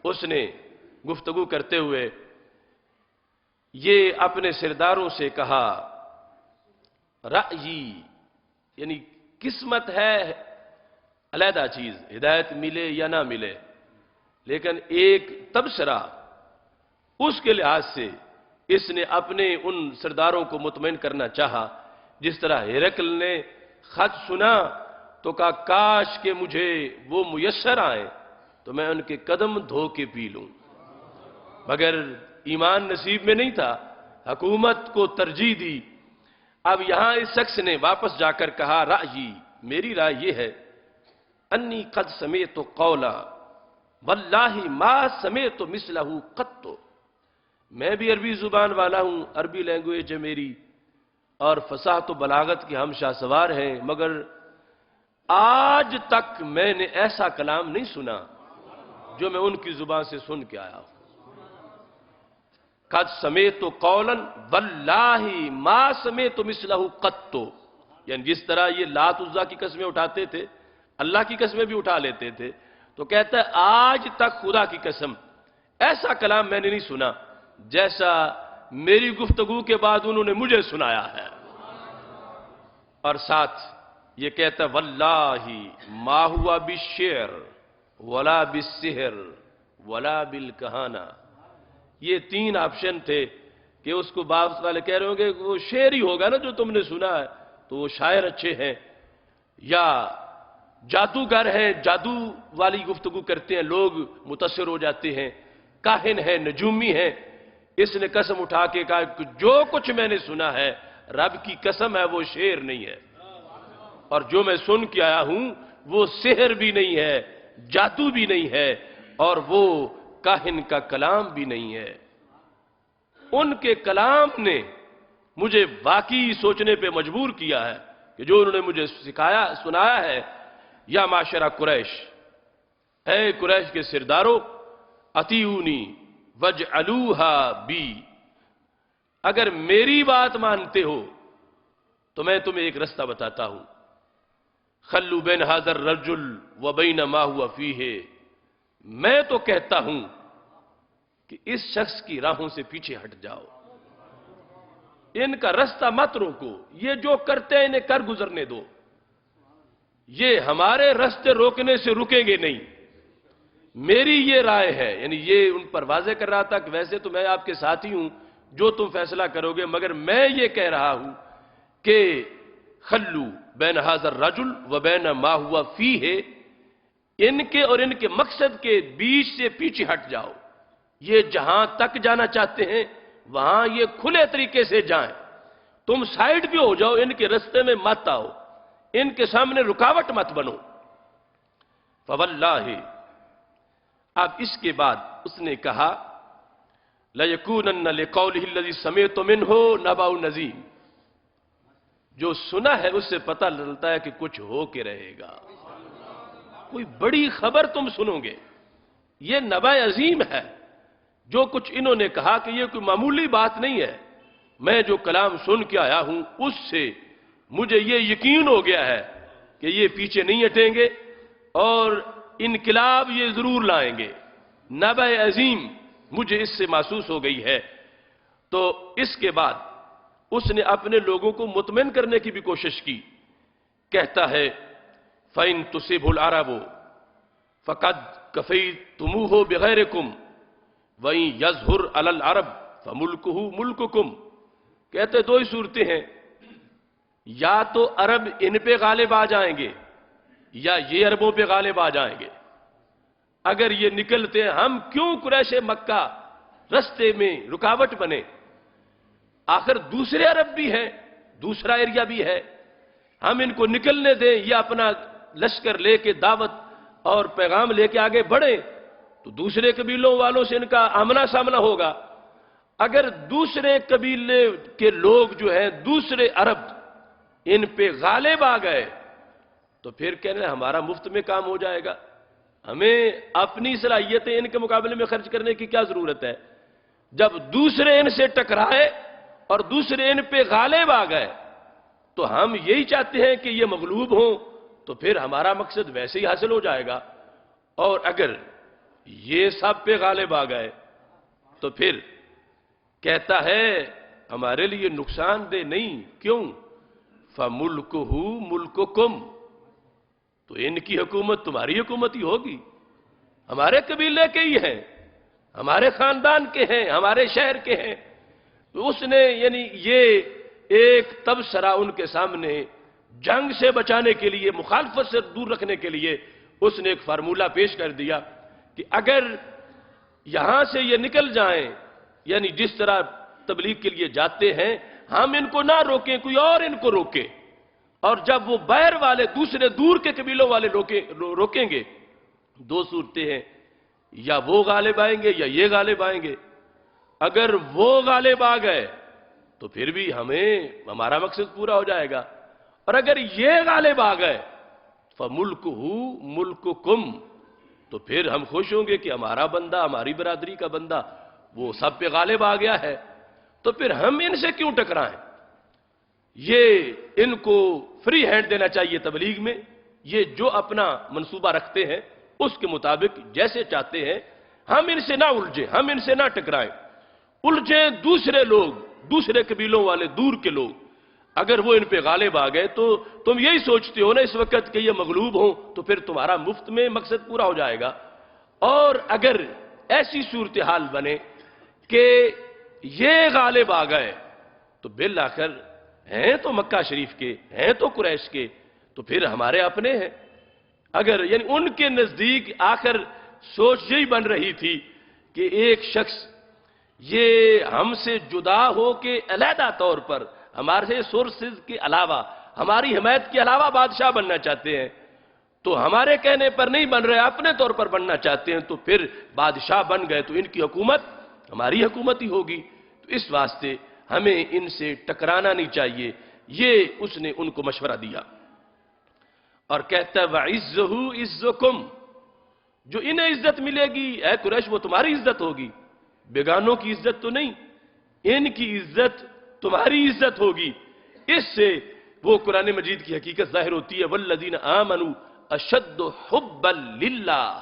اس نے گفتگو کرتے ہوئے یہ اپنے سرداروں سے کہا رأیی، یعنی قسمت ہے علیحدہ چیز، ہدایت ملے یا نہ ملے، لیکن ایک تبصرہ اس کے لحاظ سے اس نے اپنے ان سرداروں کو مطمئن کرنا چاہا۔ جس طرح ہرقل نے خط سنا تو کہا کاش کہ مجھے وہ میسر آئیں تو میں ان کے قدم دھو کے پی لوں، مگر ایمان نصیب میں نہیں تھا، حکومت کو ترجیح دی۔ اب یہاں اس شخص نے واپس جا کر کہا رأیی، میری رائے یہ ہے انی قد سمعت قولا واللہ ما سمعت مثلہ قط، میں بھی عربی زبان والا ہوں، عربی لینگویج ہے میری، اور فصاحت و بلاغت کے ہم شاہ سوار ہیں، مگر آج تک میں نے ایسا کلام نہیں سنا جو میں ان کی زبان سے سن کے آیا ہوں۔ قد سمعت قولا واللہ ما سمعت مثلہ قط، یعنی جس طرح یہ لات عزا کی قسمیں اٹھاتے تھے اللہ کی قسمیں بھی اٹھا لیتے تھے. تو کہتا ہے آج تک خدا کی قسم ایسا کلام میں نے نہیں سنا جیسا میری گفتگو کے بعد انہوں نے مجھے سنایا ہے. اور ساتھ یہ کہتا ہے واللہ ما ہوا بالشعر ولا بالسحر ولا بالکہانہ. یہ 3 آپشن تھے کہ اس کو باپ والے کہہ رہے ہوں گے کہ وہ شعر ہی ہوگا نا جو تم نے سنا ہے تو وہ شاعر اچھے ہیں، یا جادوگر ہیں، جادو والی گفتگو کرتے ہیں لوگ متاثر ہو جاتے ہیں، کاہن ہیں، نجومی ہیں. اس نے قسم اٹھا کے کہا کہ جو کچھ میں نے سنا ہے رب کی قسم ہے وہ شعر نہیں ہے، اور جو میں سن کے آیا ہوں وہ سحر بھی نہیں ہے، جادو بھی نہیں ہے، اور وہ کاہن کا کلام بھی نہیں ہے. ان کے کلام نے مجھے واقعی سوچنے پہ مجبور کیا ہے کہ جو انہوں نے مجھے سنایا ہے. یا معاشرہ قریش، اے قریش کے سرداروں، اطیعونی وجعلوہا بی، اگر میری بات مانتے ہو تو میں تمہیں ایک رستہ بتاتا ہوں. خلو بین ھذا الرجل وبین ما ہوا فیہ، میں تو کہتا ہوں کہ اس شخص کی راہوں سے پیچھے ہٹ جاؤ، ان کا رستہ مت روکو، یہ جو کرتے ہیں انہیں کر گزرنے دو، یہ ہمارے رستے روکنے سے رکیں گے نہیں. میری یہ رائے ہے، یعنی یہ ان پر واضح کر رہا تھا کہ ویسے تو میں آپ کے ساتھ ہی ہوں، جو تم فیصلہ کرو گے، مگر میں یہ کہہ رہا ہوں کہ خلو بین ھذا الرجل وبین ما ہوا فیہ، ان کے اور ان کے مقصد کے بیچ سے پیچھے ہٹ جاؤ. یہ جہاں تک جانا چاہتے ہیں وہاں یہ کھلے طریقے سے جائیں، تم سائیڈ بھی ہو جاؤ، ان کے رستے میں مت آؤ، ان کے سامنے رکاوٹ مت بنو. فواللہ، اب اس کے بعد اس نے کہا لَيَكُونَنَّ لِقَوْلِهِ الَّذِي سَمِعْتُ مِنْهُ نَبَأٌ عَظِيمٌ، جو سنا ہے اس سے پتہ چلتا ہے کہ کچھ ہو کے رہے گا، کوئی بڑی خبر تم سنو گے. یہ نبأ عظیم ہے. جو کچھ انہوں نے کہا کہ یہ کوئی معمولی بات نہیں ہے. میں جو کلام سن کے آیا ہوں اس سے مجھے یہ یقین ہو گیا ہے کہ یہ پیچھے نہیں ہٹیں گے اور انقلاب یہ ضرور لائیں گے. نبأ عظیم مجھے اس سے محسوس ہو گئی ہے. تو اس کے بعد اس نے اپنے لوگوں کو مطمئن کرنے کی بھی کوشش کی. کہتا ہے فَإِن تُصِبْهُ الْعَرَبُ فَقَدْ كَفَيْتُمُوهُ بِغَيْرِكُمْ وَإِن يَظْهُرْ عَلَى الْعَرَبِ فَمُلْكُهُ مُلْكُكُمْ. کہتے دو ہی صورتیں ہیں، یا تو عرب ان پہ غالب آ جائیں گے یا یہ عربوں پہ غالب آ جائیں گے. اگر یہ نکلتے ہیں ہم کیوں قریش مکہ رستے میں رکاوٹ بنے، آخر دوسرے عرب بھی ہیں، دوسرا ایریا بھی ہے، ہم ان کو نکلنے دیں یا اپنا لشکر لے کے دعوت اور پیغام لے کے آگے بڑھیں تو دوسرے قبیلوں والوں سے ان کا آمنا سامنا ہوگا. اگر دوسرے قبیلے کے لوگ جو ہیں دوسرے عرب ان پہ غالب آ گئے تو پھر کہنے ہمارا مفت میں کام ہو جائے گا، ہمیں اپنی صلاحیتیں ان کے مقابلے میں خرچ کرنے کی کیا ضرورت ہے. جب دوسرے ان سے ٹکرائے اور دوسرے ان پہ غالب آ گئے تو ہم یہی چاہتے ہیں کہ یہ مغلوب ہوں تو پھر ہمارا مقصد ویسے ہی حاصل ہو جائے گا. اور اگر یہ سب پہ غالب آ گئے تو پھر کہتا ہے ہمارے لیے نقصان دہ نہیں. کیوں؟ فَمُلْكُهُ مُلْكُكُمْ، تو ان کی حکومت تمہاری حکومت ہی ہوگی، ہمارے قبیلے کے ہی ہیں، ہمارے خاندان کے ہیں، ہمارے شہر کے ہیں. تو اس نے یعنی یہ ایک تبصرہ ان کے سامنے جنگ سے بچانے کے لیے، مخالفت سے دور رکھنے کے لیے اس نے ایک فارمولہ پیش کر دیا کہ اگر یہاں سے یہ نکل جائیں، یعنی جس طرح تبلیغ کے لیے جاتے ہیں، ہم ان کو نہ روکیں، کوئی اور ان کو روکے، اور جب وہ بیر والے دوسرے دور کے قبیلوں والے روکیں گے، دو صورتیں ہیں، یا وہ غالب آئیں گے یا یہ غالب آئیں گے. اگر وہ غالب آ گئے تو پھر بھی ہمارا مقصد پورا ہو جائے گا، اور اگر یہ غالب آ گئے فَمُلْكُهُ مُلْكُكُمْ، تو پھر ہم خوش ہوں گے کہ ہمارا بندہ، ہماری برادری کا بندہ وہ سب پہ غالب آ گیا ہے، تو پھر ہم ان سے کیوں ٹکرائیں. یہ ان کو فری ہینڈ دینا چاہیے تبلیغ میں یہ جو اپنا منصوبہ رکھتے ہیں اس کے مطابق جیسے چاہتے ہیں، ہم ان سے نہ الجھیں، ہم ان سے نہ ٹکرائیں۔ الجھیں دوسرے لوگ، دوسرے قبیلوں والے، دور کے لوگ، اگر وہ ان پہ غالب آ گئے تو تم یہی سوچتے ہو نا اس وقت کہ یہ مغلوب ہوں تو پھر تمہارا مفت میں مقصد پورا ہو جائے گا۔ اور اگر ایسی صورتحال بنے کہ یہ غالب آ گئے تو بالآخر ہیں تو مکہ شریف کے، ہیں تو قریش کے، تو پھر ہمارے اپنے ہیں۔ اگر یعنی ان کے نزدیک آخر سوچ یہی بن رہی تھی کہ ایک شخص یہ ہم سے جدا ہو کے علیحدہ طور پر ہمارے سورسز کے علاوہ، ہماری حمایت کے علاوہ بادشاہ بننا چاہتے ہیں، تو ہمارے کہنے پر نہیں بن رہے، اپنے طور پر بننا چاہتے ہیں، تو پھر بادشاہ بن گئے تو ان کی حکومت ہماری حکومت ہی ہوگی۔ تو اس واسطے ہمیں ان سے ٹکرانا نہیں چاہیے، یہ اس نے ان کو مشورہ دیا۔ اور کہتا ہے وَعِزُّهُ عِزُّكُمْ، جو انہیں عزت ملے گی اے قریش وہ تمہاری عزت ہوگی، بیگانوں کی عزت تو نہیں، ان کی عزت تمہاری عزت ہوگی۔ اس سے وہ قرآن مجید کی حقیقت ظاہر ہوتی ہے وَالَّذِينَ آمَنُوا أَشَدُّ حُبًّا لِلَّهِ،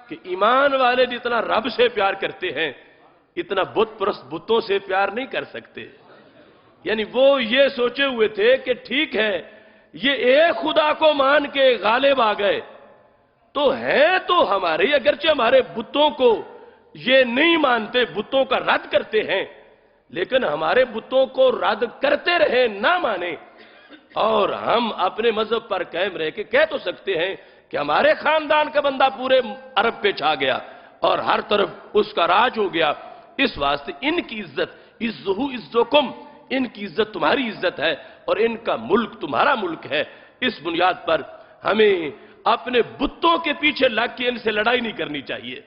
کہ ایمان والے جتنا رب سے پیار کرتے ہیں اتنا بت پرست بتوں سے پیار نہیں کر سکتے۔ یعنی وہ یہ سوچے ہوئے تھے کہ ٹھیک ہے یہ ایک خدا کو مان کے غالب آ گئے تو ہیں تو ہمارے، اگرچہ ہمارے بتوں کو یہ نہیں مانتے، بتوں کا رد کرتے ہیں، لیکن ہمارے بتوں کو رد کرتے رہیں، نہ مانیں، اور ہم اپنے مذہب پر قائم رہ کے کہہ تو سکتے ہیں کہ ہمارے خاندان کا بندہ پورے عرب پہ چھا گیا اور ہر طرف اس کا راج ہو گیا۔ اس واسطے ان کی عزت عزہ عزکم، ان کی عزت تمہاری عزت ہے اور ان کا ملک تمہارا ملک ہے۔ اس بنیاد پر ہمیں اپنے بتوں کے پیچھے لگ کے ان سے لڑائی نہیں کرنی چاہیے۔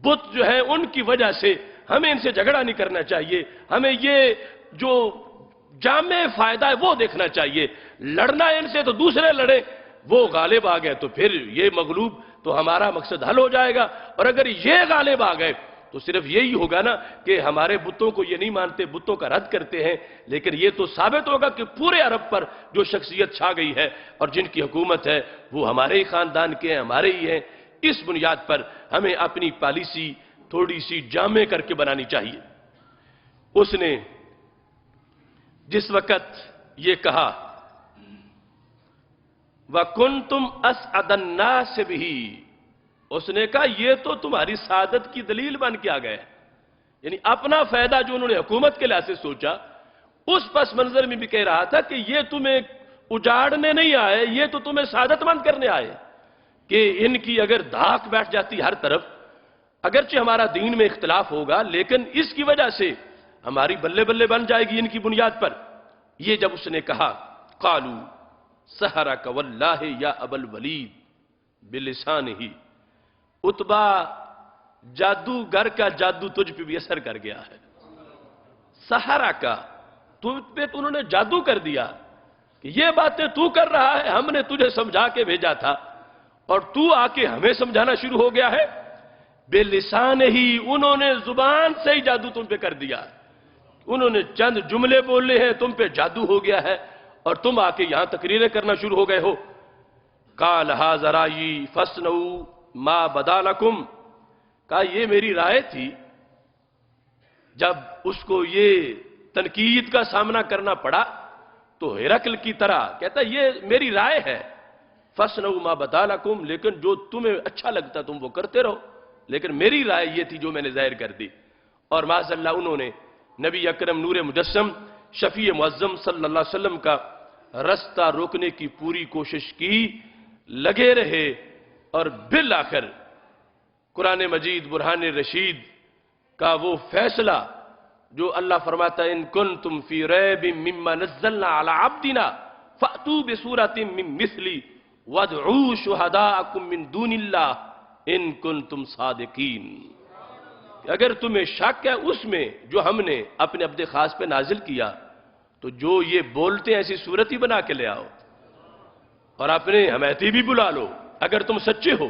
بت جو ہے ان کی وجہ سے ہمیں ان سے جھگڑا نہیں کرنا چاہیے، ہمیں یہ جو جامع فائدہ ہے وہ دیکھنا چاہیے۔ لڑنا ان سے تو دوسرے لڑے، وہ غالب آ گئے تو پھر یہ مغلوب تو ہمارا مقصد حل ہو جائے گا، اور اگر یہ غالب آ گئے تو صرف یہی ہوگا نا کہ ہمارے بتوں کو یہ نہیں مانتے، بتوں کا رد کرتے ہیں، لیکن یہ تو ثابت ہوگا کہ پورے عرب پر جو شخصیت چھا گئی ہے اور جن کی حکومت ہے وہ ہمارے ہی خاندان کے ہیں، ہمارے ہی ہیں۔ اس بنیاد پر ہمیں اپنی پالیسی تھوڑی سی جامع کر کے بنانی چاہیے۔ اس نے جس وقت یہ کہا وَكُنْتُمْ أَسْعَدَ النَّاسِ بِهِ، اس نے کہا یہ تو تمہاری سعادت کی دلیل بن کے آ گئے، یعنی اپنا فائدہ جو انہوں نے حکومت کے لحاظ سے سوچا اس پس منظر میں بھی کہہ رہا تھا کہ یہ تمہیں اجاڑنے نہیں آئے، یہ تو تمہیں سعادت مند کرنے آئے، کہ ان کی اگر دھاک بیٹھ جاتی ہر طرف، اگرچہ ہمارا دین میں اختلاف ہوگا لیکن اس کی وجہ سے ہماری بلے بلے بن جائے گی ان کی بنیاد پر۔ یہ جب اس نے کہا قالوا سحرک واللہ یا ابا الولید بلسانہ، عتبہ جادوگر کا جادو تجھ پہ بھی اثر کر گیا ہے، سحرہ کا تجھ پہ تو انہوں نے جادو کر دیا کہ یہ باتیں تو کر رہا ہے، ہم نے تجھے سمجھا کے بھیجا تھا اور تو آ کے ہمیں سمجھانا شروع ہو گیا ہے۔ بے لسان ہی، انہوں نے زبان سے ہی جادو تم پہ کر دیا، انہوں نے چند جملے بولے ہیں تم پہ جادو ہو گیا ہے اور تم آ کے یہاں تقریریں کرنا شروع ہو گئے ہو۔ قال ھذا رأیی فاصنعوا ما بدا لکم، کہا یہ میری رائے تھی۔ جب اس کو یہ تنقید کا سامنا کرنا پڑا تو ہرقل کی طرح کہتا ہے یہ میری رائے ہے، فاصنعوا ما بدا لکم، لیکن جو تمہیں اچھا لگتا تم وہ کرتے رہو، لیکن میری رائے یہ تھی جو میں نے ظاہر کر دی۔ اور معاذ اللہ انہوں نے نبی اکرم نور مجسم شفیع معظم صلی اللہ علیہ وسلم کا رستہ روکنے کی پوری کوشش کی، لگے رہے، اور بالآخر قرآن مجید برہان رشید کا وہ فیصلہ جو اللہ فرماتا ہے ان کنتم فی ریب مما نزلنا علی عبدنا فأتوا بسورۃ من مثلی وادعوا شہداءکم من دون اللہ ان کنتم صادقین، کہ اگر تمہیں شک ہے اس میں جو ہم نے اپنے عبد خاص پہ نازل کیا تو جو یہ بولتے ہیں ایسی صورت ہی بنا کے لے آؤ اور اپنے حمیتی بھی بلا لو اگر تم سچے ہو۔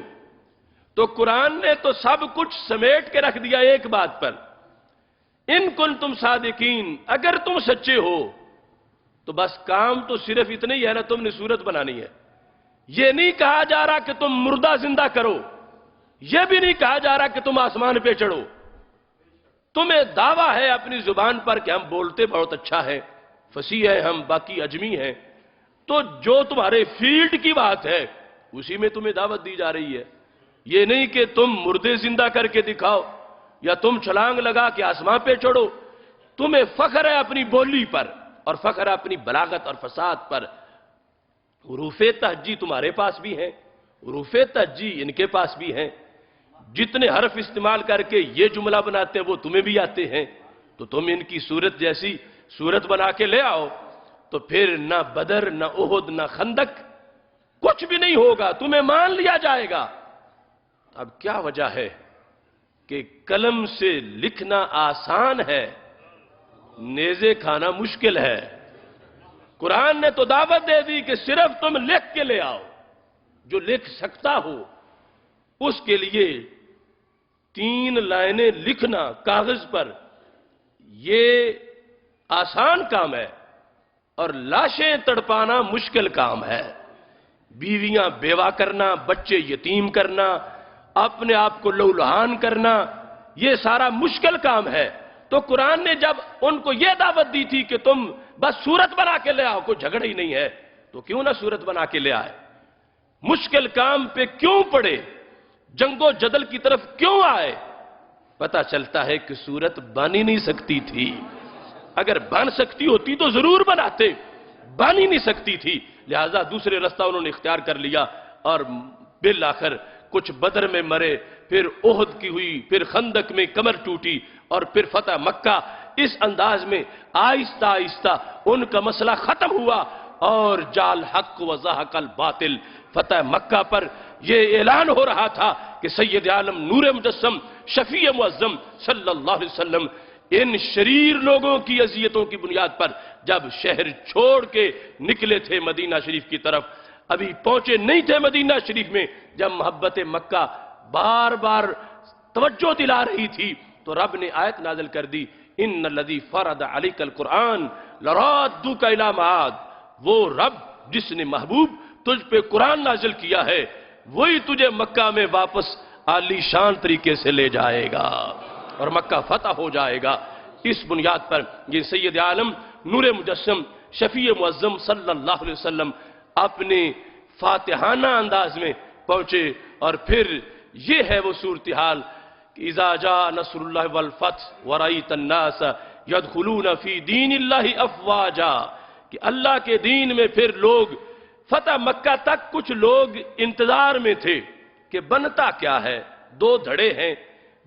تو قرآن نے تو سب کچھ سمیٹ کے رکھ دیا ایک بات پر، ان کنتم صادقین، اگر تم سچے ہو تو بس کام تو صرف اتنا ہی ہے نا، تم نے صورت بنانی ہے، یہ نہیں کہا جا رہا کہ تم مردہ زندہ کرو، یہ بھی نہیں کہا جا رہا کہ تم آسمان پہ چڑھو۔ تمہیں دعویٰ ہے اپنی زبان پر کہ ہم بولتے بہت اچھا ہے، فصیح ہے ہم، باقی اجمی ہیں، تو جو تمہارے فیلڈ کی بات ہے اسی میں تمہیں دعوت دی جا رہی ہے۔ یہ نہیں کہ تم مردے زندہ کر کے دکھاؤ یا تم چھلانگ لگا کے آسمان پہ چڑھو۔ تمہیں فخر ہے اپنی بولی پر اور فخر ہے اپنی بلاغت اور فصاحت پر۔ حروف تہجی تمہارے پاس بھی ہیں، حروف تہجی ان کے پاس بھی ہیں، جتنے حرف استعمال کر کے یہ جملہ بناتے ہیں وہ تمہیں بھی آتے ہیں، تو تم ان کی صورت جیسی صورت بنا کے لے آؤ، تو پھر نہ بدر نہ احد نہ خندق کچھ بھی نہیں ہوگا، تمہیں مان لیا جائے گا۔ اب کیا وجہ ہے کہ قلم سے لکھنا آسان ہے، نیزے کھانا مشکل ہے؟ قرآن نے تو دعوت دے دی کہ صرف تم لکھ کے لے آؤ، جو لکھ سکتا ہو اس کے لیے 3 لائنیں لکھنا کاغذ پر یہ آسان کام ہے، اور لاشیں تڑپانا مشکل کام ہے۔ بیویاں بیوہ کرنا، بچے یتیم کرنا، اپنے آپ کو لہولہان کرنا، یہ سارا مشکل کام ہے۔ تو قرآن نے جب ان کو یہ دعوت دی تھی کہ تم بس صورت بنا کے لے آؤ، کوئی جھگڑا ہی نہیں ہے، تو کیوں نہ صورت بنا کے لے آئے؟ مشکل کام پہ کیوں پڑے؟ جنگ و جدل کی طرف کیوں آئے؟ پتہ چلتا ہے کہ صورت بن ہی نہیں سکتی تھی۔ اگر بن سکتی ہوتی تو ضرور بناتے، بن ہی نہیں سکتی تھی، لہذا دوسرے رستہ انہوں نے اختیار کر لیا، اور بالآخر کچھ بدر میں مرے، پھر احد کی ہوئی، پھر خندق میں کمر ٹوٹی، اور پھر فتح مکہ۔ اس انداز میں آہستہ آہستہ ان کا مسئلہ ختم ہوا، اور جال حق و زحق الباطل، فتح مکہ پر یہ اعلان ہو رہا تھا کہ سید عالم نور مجسم شفیع معظم صلی اللہ علیہ وسلم ان شریر لوگوں کی اذیتوں کی بنیاد پر جب شہر چھوڑ کے نکلے تھے مدینہ شریف کی طرف، ابھی پہنچے نہیں تھے مدینہ شریف میں، جب محبت مکہ بار بار توجہ دلا رہی تھی، تو رب نے آیت نازل کر دی، ان الذی فرض علیک القرآن لرادک الی معاد۔ وہ رب جس نے محبوب تجھ پہ قرآن نازل کیا ہے، وہی تجھے مکہ میں واپس عالی شان طریقے سے لے جائے گا اور مکہ فتح ہو جائے گا۔ اس بنیاد پر یہ سید عالم نور مجسم شفیع معظم صلی اللہ علیہ وسلم اپنے فاتحانہ انداز میں پہنچے، اور پھر یہ ہے وہ صورتحال کہ اذا جاء نصر اللہ والفتح ورأیت الناس یدخلون فی دین اللہ افواجا، کہ اللہ کے دین میں پھر لوگ، فتح مکہ تک کچھ لوگ انتظار میں تھے کہ بنتا کیا ہے، 2 دھڑے ہیں،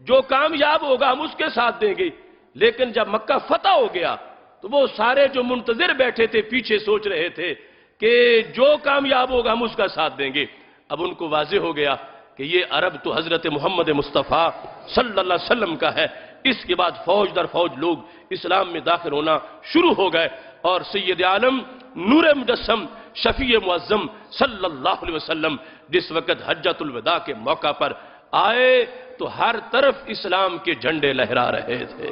جو کامیاب ہوگا ہم اس کے ساتھ دیں گے، لیکن جب مکہ فتح ہو گیا تو وہ سارے جو منتظر بیٹھے تھے پیچھے سوچ رہے تھے کہ جو کامیاب ہوگا ہم اس کا ساتھ دیں گے۔ اب ان کو واضح ہو گیا کہ یہ عرب تو حضرت محمد مصطفیٰ صلی اللہ علیہ وسلم کا ہے۔ اس کے بعد فوج در فوج لوگ اسلام میں داخل ہونا شروع ہو گئے، اور سید عالم نور مجسم شفیع معظم صلی اللہ علیہ وسلم جس وقت حجۃ الوداع کے موقع پر آئے تو ہر طرف اسلام کے جھنڈے لہرا رہے تھے۔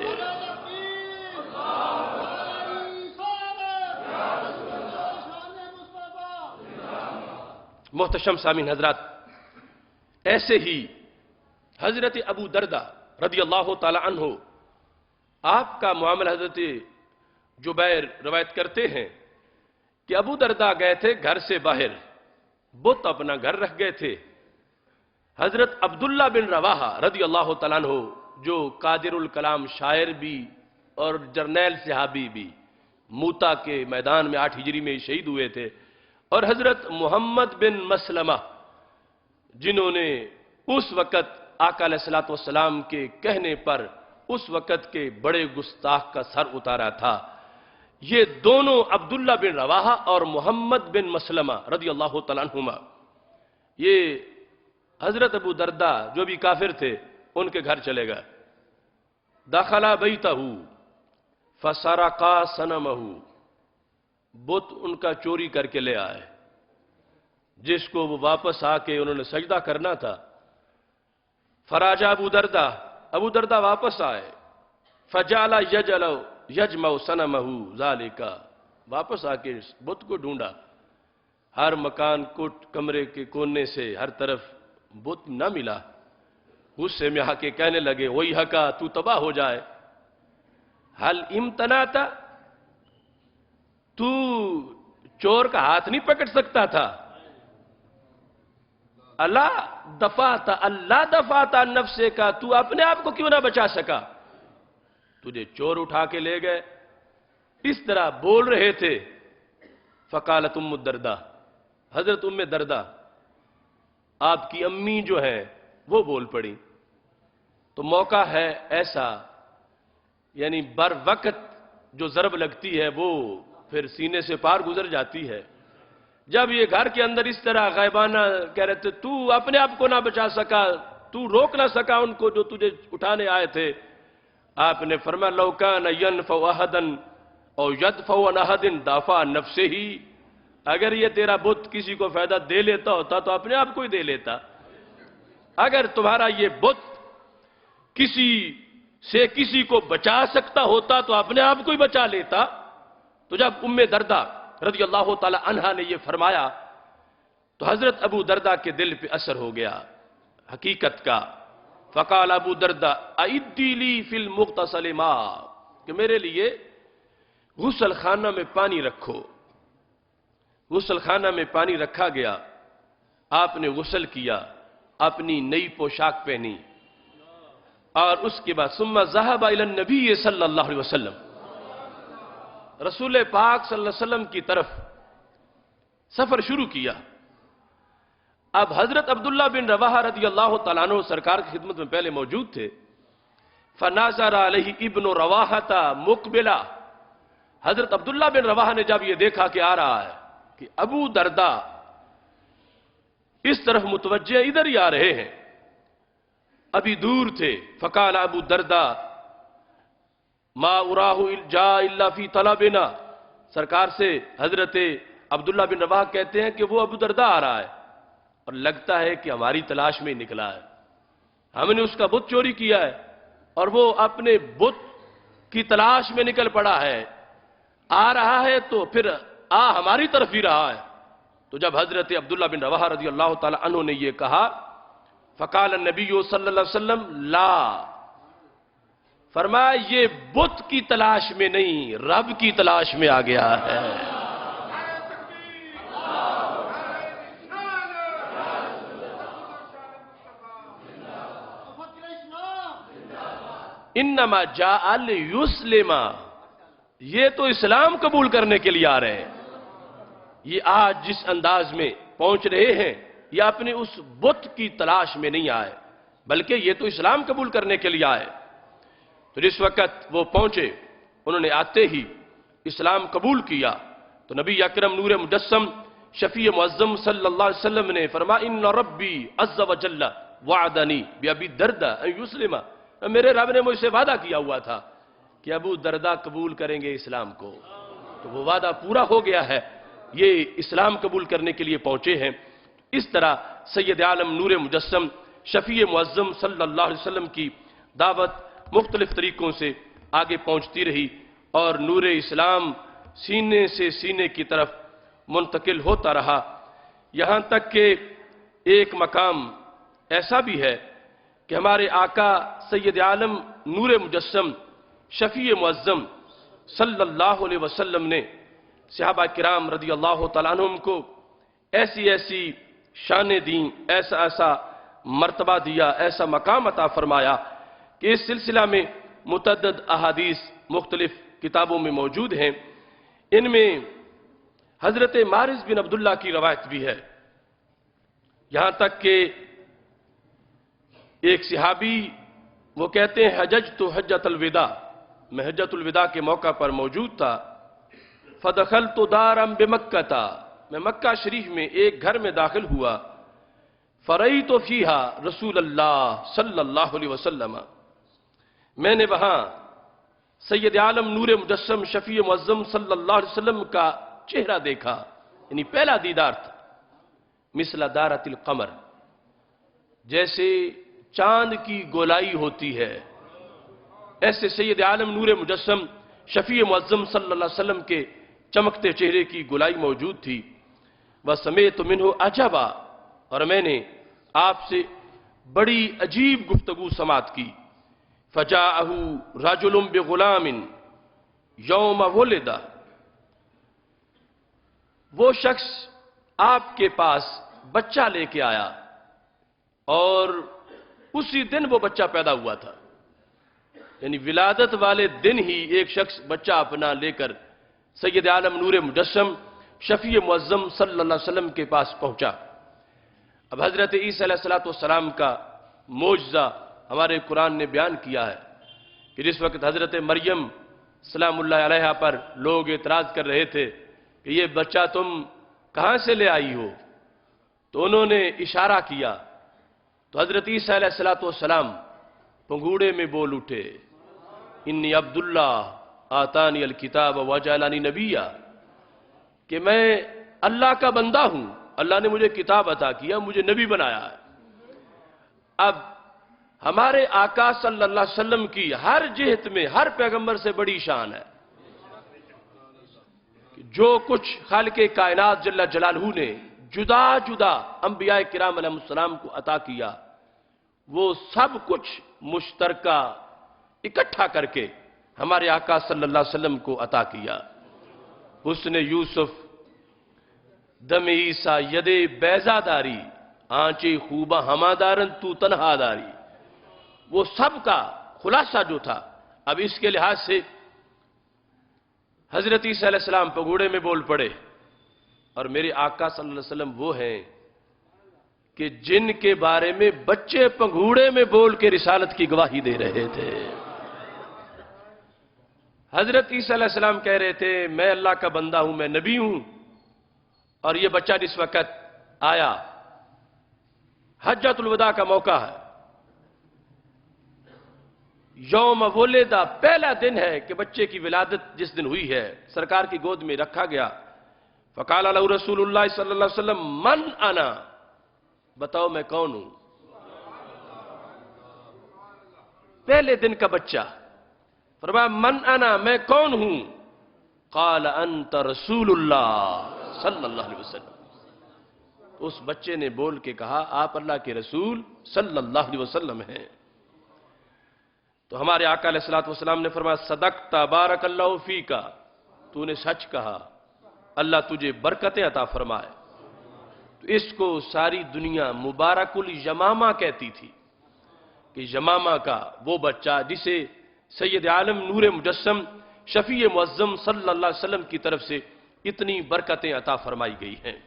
محتشم سامعین حضرات، ایسے ہی حضرت ابو دردہ رضی اللہ تعالی عنہ، آپ کا معاملہ حضرت جبیر روایت کرتے ہیں کہ ابو دردہ گئے تھے گھر سے باہر، بت اپنا گھر رکھ گئے تھے۔ حضرت عبداللہ بن رواحہ رضی اللہ تعالیٰ عنہ، جو قادر الکلام شاعر بھی اور جرنیل صحابی بھی، موتا کے میدان میں 8 ہجری میں شہید ہوئے تھے، اور حضرت محمد بن مسلمہ، جنہوں نے اس وقت آقا علیہ السلام کے کہنے پر اس وقت کے بڑے گستاخ کا سر اتارا تھا، یہ دونوں عبداللہ بن رواحہ اور محمد بن مسلمہ رضی اللہ تعالیٰ عنہما، یہ حضرت ابو دردہ جو بھی کافر تھے ان کے گھر چلے گئے۔ دخل بیتہ فسرقا صنمہ، بت ان کا چوری کر کے لے آئے، جس کو وہ واپس آ کے انہوں نے سجدہ کرنا تھا۔ فراجع ابو دردہ واپس آئے، فجعل یجمع صنمہ ذالک، واپس آ کے بت کو ڈھونڈا۔ ہر مکان کوٹ کمرے کے کونے سے ہر طرف بت نہ ملا، غصے میں آ کے کہنے لگے وہی حقا تو تباہ ہو جائے، حل امتنعت، تو چور کا ہاتھ نہیں پکڑ سکتا تھا، اللہ دفعت عن نفسے کا، تو اپنے آپ کو کیوں نہ بچا سکا، تجھے چور اٹھا کے لے گئے، اس طرح بول رہے تھے۔ فقالت ام الدرداء، حضرت ام درداء آپ کی امی جو ہیں وہ بول پڑی۔ تو موقع ہے ایسا، یعنی بر وقت جو ضرب لگتی ہے وہ پھر سینے سے پار گزر جاتی ہے۔ جب یہ گھر کے اندر اس طرح غائبانہ کہہ رہے تھے تو اپنے آپ کو نہ بچا سکا، تو روک نہ سکا ان کو جو تجھے اٹھانے آئے تھے، آپ نے فرمایا لو کان ینفع احدا او یدفع عن احد دافع عن نفسہ، اگر یہ تیرا بت کسی کو فائدہ دے لیتا ہوتا تو اپنے آپ کو ہی دے لیتا، اگر تمہارا یہ بت کسی سے کسی کو بچا سکتا ہوتا تو اپنے آپ کو ہی بچا لیتا۔ تو جب ام درداء رضی اللہ تعالی عنہا نے یہ فرمایا تو حضرت ابو درداء کے دل پہ اثر ہو گیا حقیقت کا۔ فقال ابو درداء اعدی لی فی المغتسل ماء، کہ میرے لیے غسل خانہ میں پانی رکھو۔ غسل خانہ میں پانی رکھا گیا، آپ نے غسل کیا، اپنی نئی پوشاک پہنی، اور اس کے بعد ثم ذهب الى النبی صلی اللہ علیہ وسلم، رسول پاک صلی اللہ علیہ وسلم کی طرف سفر شروع کیا۔ اب حضرت عبداللہ بن رواحہ رضی اللہ تعالیٰ عنہ سرکار کی خدمت میں پہلے موجود تھے۔ فناظر علیہ ابن رواحہ مقبلا، حضرت عبداللہ بن رواحہ نے جب یہ دیکھا کہ آ رہا ہے کہ ابو درداء اس طرف متوجہ ادھر ہی آ رہے ہیں، ابھی دور تھے، فقال ابو درداء ما اراہ جاء الا فی طلبنا، سرکار سے حضرت عبداللہ بن رواحہ کہتے ہیں کہ وہ ابو درداء آ رہا ہے اور لگتا ہے کہ ہماری تلاش میں نکلا ہے، ہم نے اس کا بت چوری کیا ہے اور وہ اپنے بت کی تلاش میں نکل پڑا ہے، آ رہا ہے تو پھر ہماری طرف ہی رہا ہے۔ تو جب حضرت عبداللہ بن رواحہ رضی اللہ تعالی عنہ نے یہ کہا، فقال النبی صلی اللہ علیہ وسلم لا، فرمایا یہ بت کی تلاش میں نہیں، رب کی تلاش میں آ گیا ہے۔ انما جاء لیسلم، یہ تو اسلام قبول کرنے کے لیے آ رہے ہیں۔ یہ آج جس انداز میں پہنچ رہے ہیں یہ اپنے اس بت کی تلاش میں نہیں آئے، بلکہ یہ تو اسلام قبول کرنے کے لیے آئے۔ تو جس وقت وہ پہنچے انہوں نے آتے ہی اسلام قبول کیا تو نبی اکرم نور مجسم شفیع معظم صلی اللہ علیہ وسلم نے فرمایا ان ربی عز وجل وعدنی بابی درداء ان یسلم، میرے رب نے مجھ سے وعدہ کیا ہوا تھا کہ ابو درداء قبول کریں گے اسلام کو، تو وہ وعدہ پورا ہو گیا ہے، یہ اسلام قبول کرنے کے لیے پہنچے ہیں۔ اس طرح سید عالم نور مجسم شفیع معظم صلی اللہ علیہ وسلم کی دعوت مختلف طریقوں سے آگے پہنچتی رہی اور نور اسلام سینے سے سینے کی طرف منتقل ہوتا رہا، یہاں تک کہ ایک مقام ایسا بھی ہے کہ ہمارے آقا سید عالم نور مجسم شفیع معظم صلی اللہ علیہ وسلم نے صحابہ کرام رضی اللہ تعالیٰ عنہم کو ایسی ایسی شانیں دیں، ایسا ایسا مرتبہ دیا، ایسا مقام عطا فرمایا کہ اس سلسلہ میں متعدد احادیث مختلف کتابوں میں موجود ہیں۔ ان میں حضرت مارز بن عبداللہ کی روایت بھی ہے، یہاں تک کہ ایک صحابی وہ کہتے ہیں حججت حجۃ الوداع، میں حجۃ الوداع کے موقع پر موجود تھا، فدخلت دارا بمکہ، میں مکہ شریف میں ایک گھر میں داخل ہوا، فرأیت فیہا رسول اللہ صلی اللہ علیہ وسلم، میں نے وہاں سید عالم نور مجسم شفیع معظم صلی اللہ علیہ وسلم کا چہرہ دیکھا، یعنی پہلا دیدار تھا، مثل دارت القمر، جیسے چاند کی گولائی ہوتی ہے، ایسے سید عالم نور مجسم شفیع معظم صلی اللہ علیہ وسلم کے چمکتے چہرے کی گولائی موجود تھی۔ وَسَمِعْتُ مِنْهُ عَجَبًا، اور میں نے آپ سے بڑی عجیب گفتگو سماعت کی. فَجَاءَهُ رَجُلٌ بِغُلَامٍ يَوْمَ وُلِدَ، وہ شخص آپ کے پاس بچہ لے کے آیا اور اسی دن وہ بچہ پیدا ہوا تھا. یعنی ولادت والے دن ہی ایک شخص بچہ اپنا لے کر سید عالم نور مجسم شفیع معظم صلی اللہ علیہ وسلم کے پاس پہنچا. اب حضرت عیسیٰ علیہ السلام کا معجزہ ہمارے قرآن نے بیان کیا ہے کہ جس وقت حضرت مریم سلام اللہ علیہا پر لوگ اعتراض کر رہے تھے کہ یہ بچہ تم کہاں سے لے آئی ہو، تو انہوں نے اشارہ کیا تو حضرت عیسیٰ علیہ السلام پنگوڑے میں بول اٹھے، انی عبداللہ آتانی الکتاب وجعلنی نبیہ، کہ میں اللہ کا بندہ ہوں، اللہ نے مجھے کتاب عطا کیا، مجھے نبی بنایا ہے. اب ہمارے آقا صلی اللہ علیہ وسلم کی ہر جہت میں ہر پیغمبر سے بڑی شان ہے. جو کچھ خالق کائنات جل جلالہ نے جدا جدا انبیاء کرام علیہ السلام کو عطا کیا، وہ سب کچھ مشترکہ اکٹھا کر کے ہمارے آقا صلی اللہ علیہ وسلم کو عطا کیا. حسن یوسف، دم عیسیٰ، ید بیضا داری، آنچے خوبہ ہمادارن تو تنہا داری، وہ سب کا خلاصہ جو تھا. اب اس کے لحاظ سے حضرت عیسیٰ علیہ السلام پگوڑے میں بول پڑے، اور میرے آقا صلی اللہ علیہ وسلم وہ ہیں کہ جن کے بارے میں بچے پنگھوڑے میں بول کے رسالت کی گواہی دے رہے تھے. حضرت عیسیٰ علیہ السلام کہہ رہے تھے میں اللہ کا بندہ ہوں، میں نبی ہوں، اور یہ بچہ جس وقت آیا حجۃ الوداع کا موقع ہے، یوم ولدہ پہلا دن ہے کہ بچے کی ولادت جس دن ہوئی ہے سرکار کی گود میں رکھا گیا. فقال له رسول اللہ صلی اللہ علیہ وسلم من انا، بتاؤ میں کون ہوں. پہلے دن کا بچہ فرمایا من انا، میں کون ہوں. قال انت رسول اللہ صلی اللہ علیہ وسلم. اس بچے نے بول کے کہا آپ اللہ کے رسول صلی اللہ علیہ وسلم ہیں. تو ہمارے آقا علیہ السلام نے فرمایا صدقت بارک اللہ فیکا، تو نے سچ کہا، اللہ تجھے برکتیں عطا فرمائے. تو اس کو ساری دنیا مبارک الیمامہ کہتی تھی کہ یمامہ کا وہ بچہ جسے سید عالم نور مجسم شفیع معظم صلی اللہ علیہ وسلم کی طرف سے اتنی برکتیں عطا فرمائی گئی ہیں.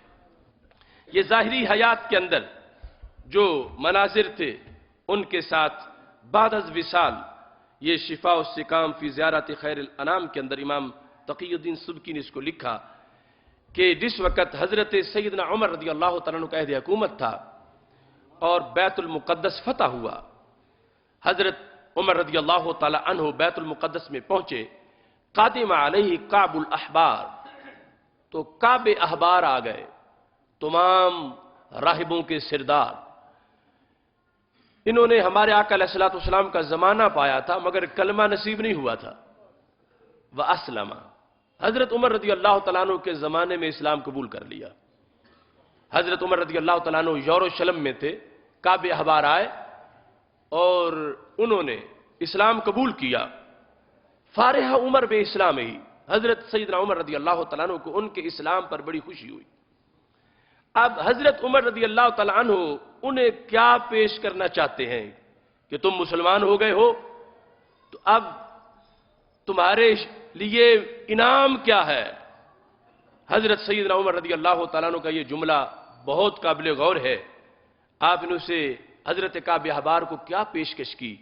یہ ظاہری حیات کے اندر جو مناظر تھے ان کے ساتھ بعد از وصال یہ شفاء السقام فی زیارت خیر الانام کے اندر امام تقی الدین سبکی نے اس کو لکھا کہ جس وقت حضرت سیدنا عمر رضی اللہ تعالیٰ عنہ کا عہد حکومت تھا اور بیت المقدس فتح ہوا، حضرت عمر رضی اللہ تعالیٰ عنہ بیت المقدس میں پہنچے. قادم علیہ کعب الاحبار، تو کعب احبار آ گئے، تمام راہبوں کے سردار. انہوں نے ہمارے آقا علیہ السلام کا زمانہ پایا تھا مگر کلمہ نصیب نہیں ہوا تھا. وَأَسْلَمَ، حضرت عمر رضی اللہ تعالیٰ عنہ کے زمانے میں اسلام قبول کر لیا. حضرت عمر رضی اللہ تعالیٰ عنہ یروشلم میں تھے، کعب احبار آئے اور انہوں نے اسلام قبول کیا. فارح عمر بے اسلام ہی، حضرت سیدنا عمر رضی اللہ تعالیٰ عنہ کو ان کے اسلام پر بڑی خوشی ہوئی. اب حضرت عمر رضی اللہ تعالیٰ عنہ انہیں کیا پیش کرنا چاہتے ہیں کہ تم مسلمان ہو گئے ہو تو اب تمہارے لیے انعام کیا ہے. حضرت سیدنا عمر رضی اللہ تعالیٰ عنہ کا یہ جملہ بہت قابل غور ہے. آپ نے اسے حضرت کعب احبار کو کیا پیشکش کی؟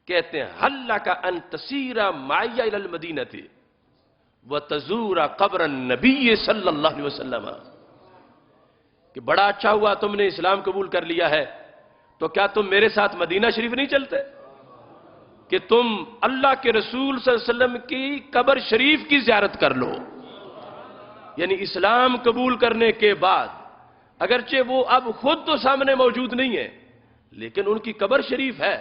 کہتے ہیں حل لک ان تسیر معی الی المدینہ وتزور قبر النبی صلی اللہ علیہ وسلم، کہ بڑا اچھا ہوا تم نے اسلام قبول کر لیا ہے تو کیا تم میرے ساتھ مدینہ شریف نہیں چلتے کہ تم اللہ کے رسول صلی اللہ علیہ وسلم کی قبر شریف کی زیارت کر لو. یعنی اسلام قبول کرنے کے بعد اگرچہ وہ اب خود تو سامنے موجود نہیں ہے لیکن ان کی قبر شریف ہے،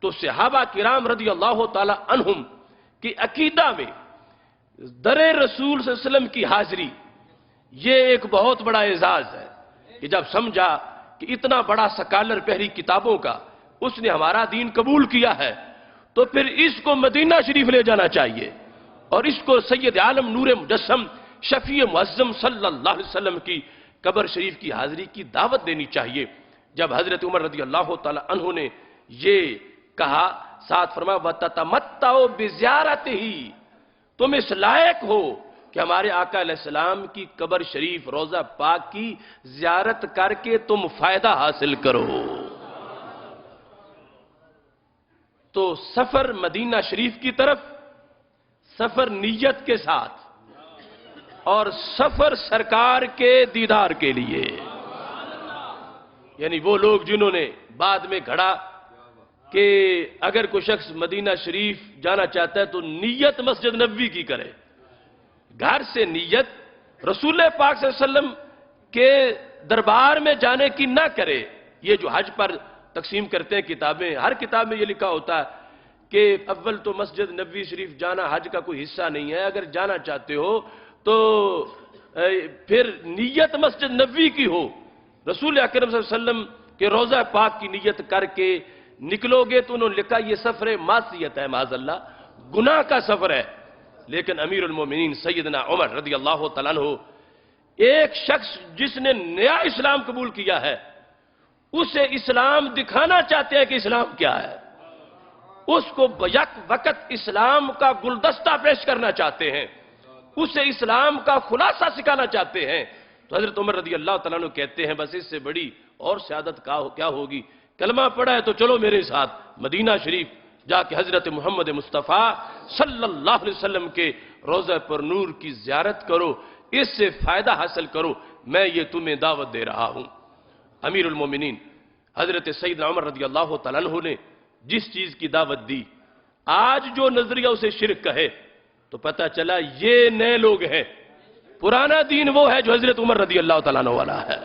تو صحابہ کرام رضی اللہ تعالی عنہم کی عقیدہ میں در رسول صلی اللہ علیہ وسلم کی حاضری یہ ایک بہت بڑا اعزاز ہے کہ جب سمجھا کہ اتنا بڑا سکالر پہلی کتابوں کا اس نے ہمارا دین قبول کیا ہے تو پھر اس کو مدینہ شریف لے جانا چاہیے اور اس کو سید عالم نور مجسم شفیع معظم صلی اللہ علیہ وسلم کی قبر شریف کی حاضری کی دعوت دینی چاہیے۔ جب حضرت عمر رضی اللہ تعالی عنہ نے یہ کہا، ساتھ فرمایا وَتَتَمَتَّعُ بِزِيَارَتِهِ، تم اس لائق ہو کہ ہمارے آقا علیہ السلام کی قبر شریف روضہ پاک کی زیارت کر کے تم فائدہ حاصل کرو۔ تو سفر مدینہ شریف کی طرف، سفر نیت کے ساتھ اور سفر سرکار کے دیدار کے لیے، یعنی وہ لوگ جنہوں نے بعد میں گھڑا کہ اگر کوئی شخص مدینہ شریف جانا چاہتا ہے تو نیت مسجد نبوی کی کرے، گھر سے نیت رسول پاک صلی اللہ علیہ وسلم کے دربار میں جانے کی نہ کرے۔ یہ جو حج پر تقسیم کرتے ہیں کتابیں، ہر کتاب میں یہ لکھا ہوتا ہے کہ اول تو مسجد نبوی شریف جانا حج کا کوئی حصہ نہیں ہے، اگر جانا چاہتے ہو تو پھر نیت مسجد نبوی کی ہو، رسول اکرم صلی اللہ علیہ وسلم کے روضہ پاک کی نیت کر کے نکلو گے تو انہوں نے لکھا یہ سفر معصیت ہے، معاذ اللہ گناہ کا سفر ہے۔ لیکن امیر المومنین سیدنا عمر رضی اللہ تعالیٰ عنہ، ایک شخص جس نے نیا اسلام قبول کیا ہے، اسے اسلام دکھانا چاہتے ہیں کہ اسلام کیا ہے، اس کو یک وقت اسلام کا گلدستہ پیش کرنا چاہتے ہیں، اسے اسلام کا خلاصہ سکھانا چاہتے ہیں، تو حضرت عمر رضی اللہ تعالیٰ عنہ کہتے ہیں بس اس سے بڑی اور سعادت کیا ہوگی، کلمہ پڑھا ہے تو چلو میرے ساتھ مدینہ شریف جا کے حضرت محمد مصطفیٰ صلی اللہ علیہ وسلم کے روضہ پر نور کی زیارت کرو، اس سے فائدہ حاصل کرو، میں یہ تمہیں دعوت دے رہا ہوں۔ امیر المومنین حضرت سیدنا عمر رضی اللہ تعالیٰ عنہ نے جس چیز کی دعوت دی، آج جو نظریہ اسے شرک کہے تو پتہ چلا یہ نئے لوگ ہیں، پرانا دین وہ ہے جو حضرت عمر رضی اللہ تعالیٰ عنہ والا ہے۔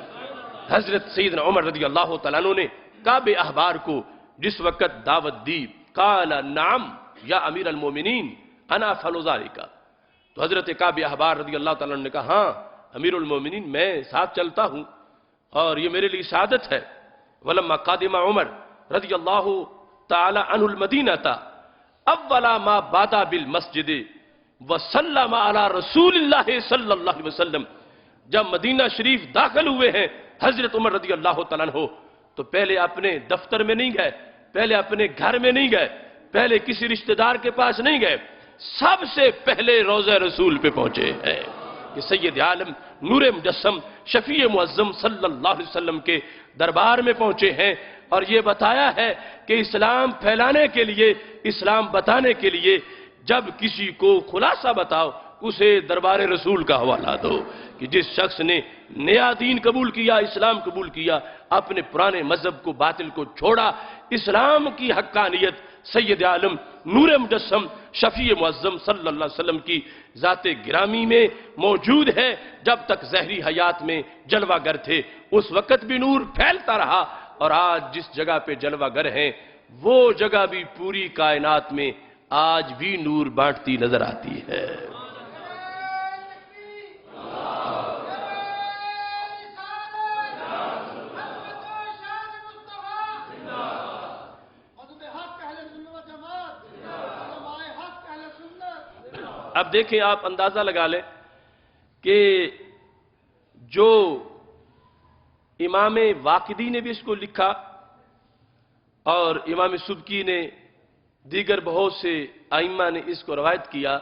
حضرت سیدنا عمر رضی اللہ تعالیٰ عنہ نے کعب احبار کو جس وقت دعوت دی، قال نعم یا امیر المومنین انا افعل ذلک، تو حضرت کعب احبار رضی اللہ تعالیٰ عنہ نے کہا ہاں امیر المومنین میں ساتھ چلتا ہوں اور یہ میرے لیے سعادت ہے۔ ولما قادم عمر رضی اللہ تعالی عنہ المدینہ اول ما بدا بالمسجد وسلم علی رسول اللہ صلی اللہ علیہ وسلم، جب مدینہ شریف داخل ہوئے ہیں حضرت عمر رضی اللہ تعالیٰ عنہ تو پہلے اپنے دفتر میں نہیں گئے، پہلے اپنے گھر میں نہیں گئے، پہلے کسی رشتہ دار کے پاس نہیں گئے، سب سے پہلے روضہ رسول پہ پہنچے ہیں کہ سید عالم نور مجسم شفیع معظم صلی اللہ علیہ وسلم کے دربار میں پہنچے ہیں اور یہ بتایا ہے کہ اسلام پھیلانے کے لیے، اسلام بتانے کے لیے جب کسی کو خلاصہ بتاؤ اسے دربار رسول کا حوالہ دو، کہ جس شخص نے نیا دین قبول کیا، اسلام قبول کیا، اپنے پرانے مذہب کو باطل کو چھوڑا، اسلام کی حقانیت سید عالم نور مجسم شفیع معظم صلی اللہ علیہ وسلم کی ذات گرامی میں موجود ہے۔ جب تک ظاہری حیات میں جلوہ گر تھے اس وقت بھی نور پھیلتا رہا، اور آج جس جگہ پہ جلوہ گر ہیں وہ جگہ بھی پوری کائنات میں آج بھی نور بانٹتی نظر آتی ہے۔ اب دیکھیں آپ اندازہ لگا لیں کہ جو امام واقدی نے بھی اس کو لکھا اور امام سبکی نے، دیگر بہت سے ائمہ نے اس کو روایت کیا،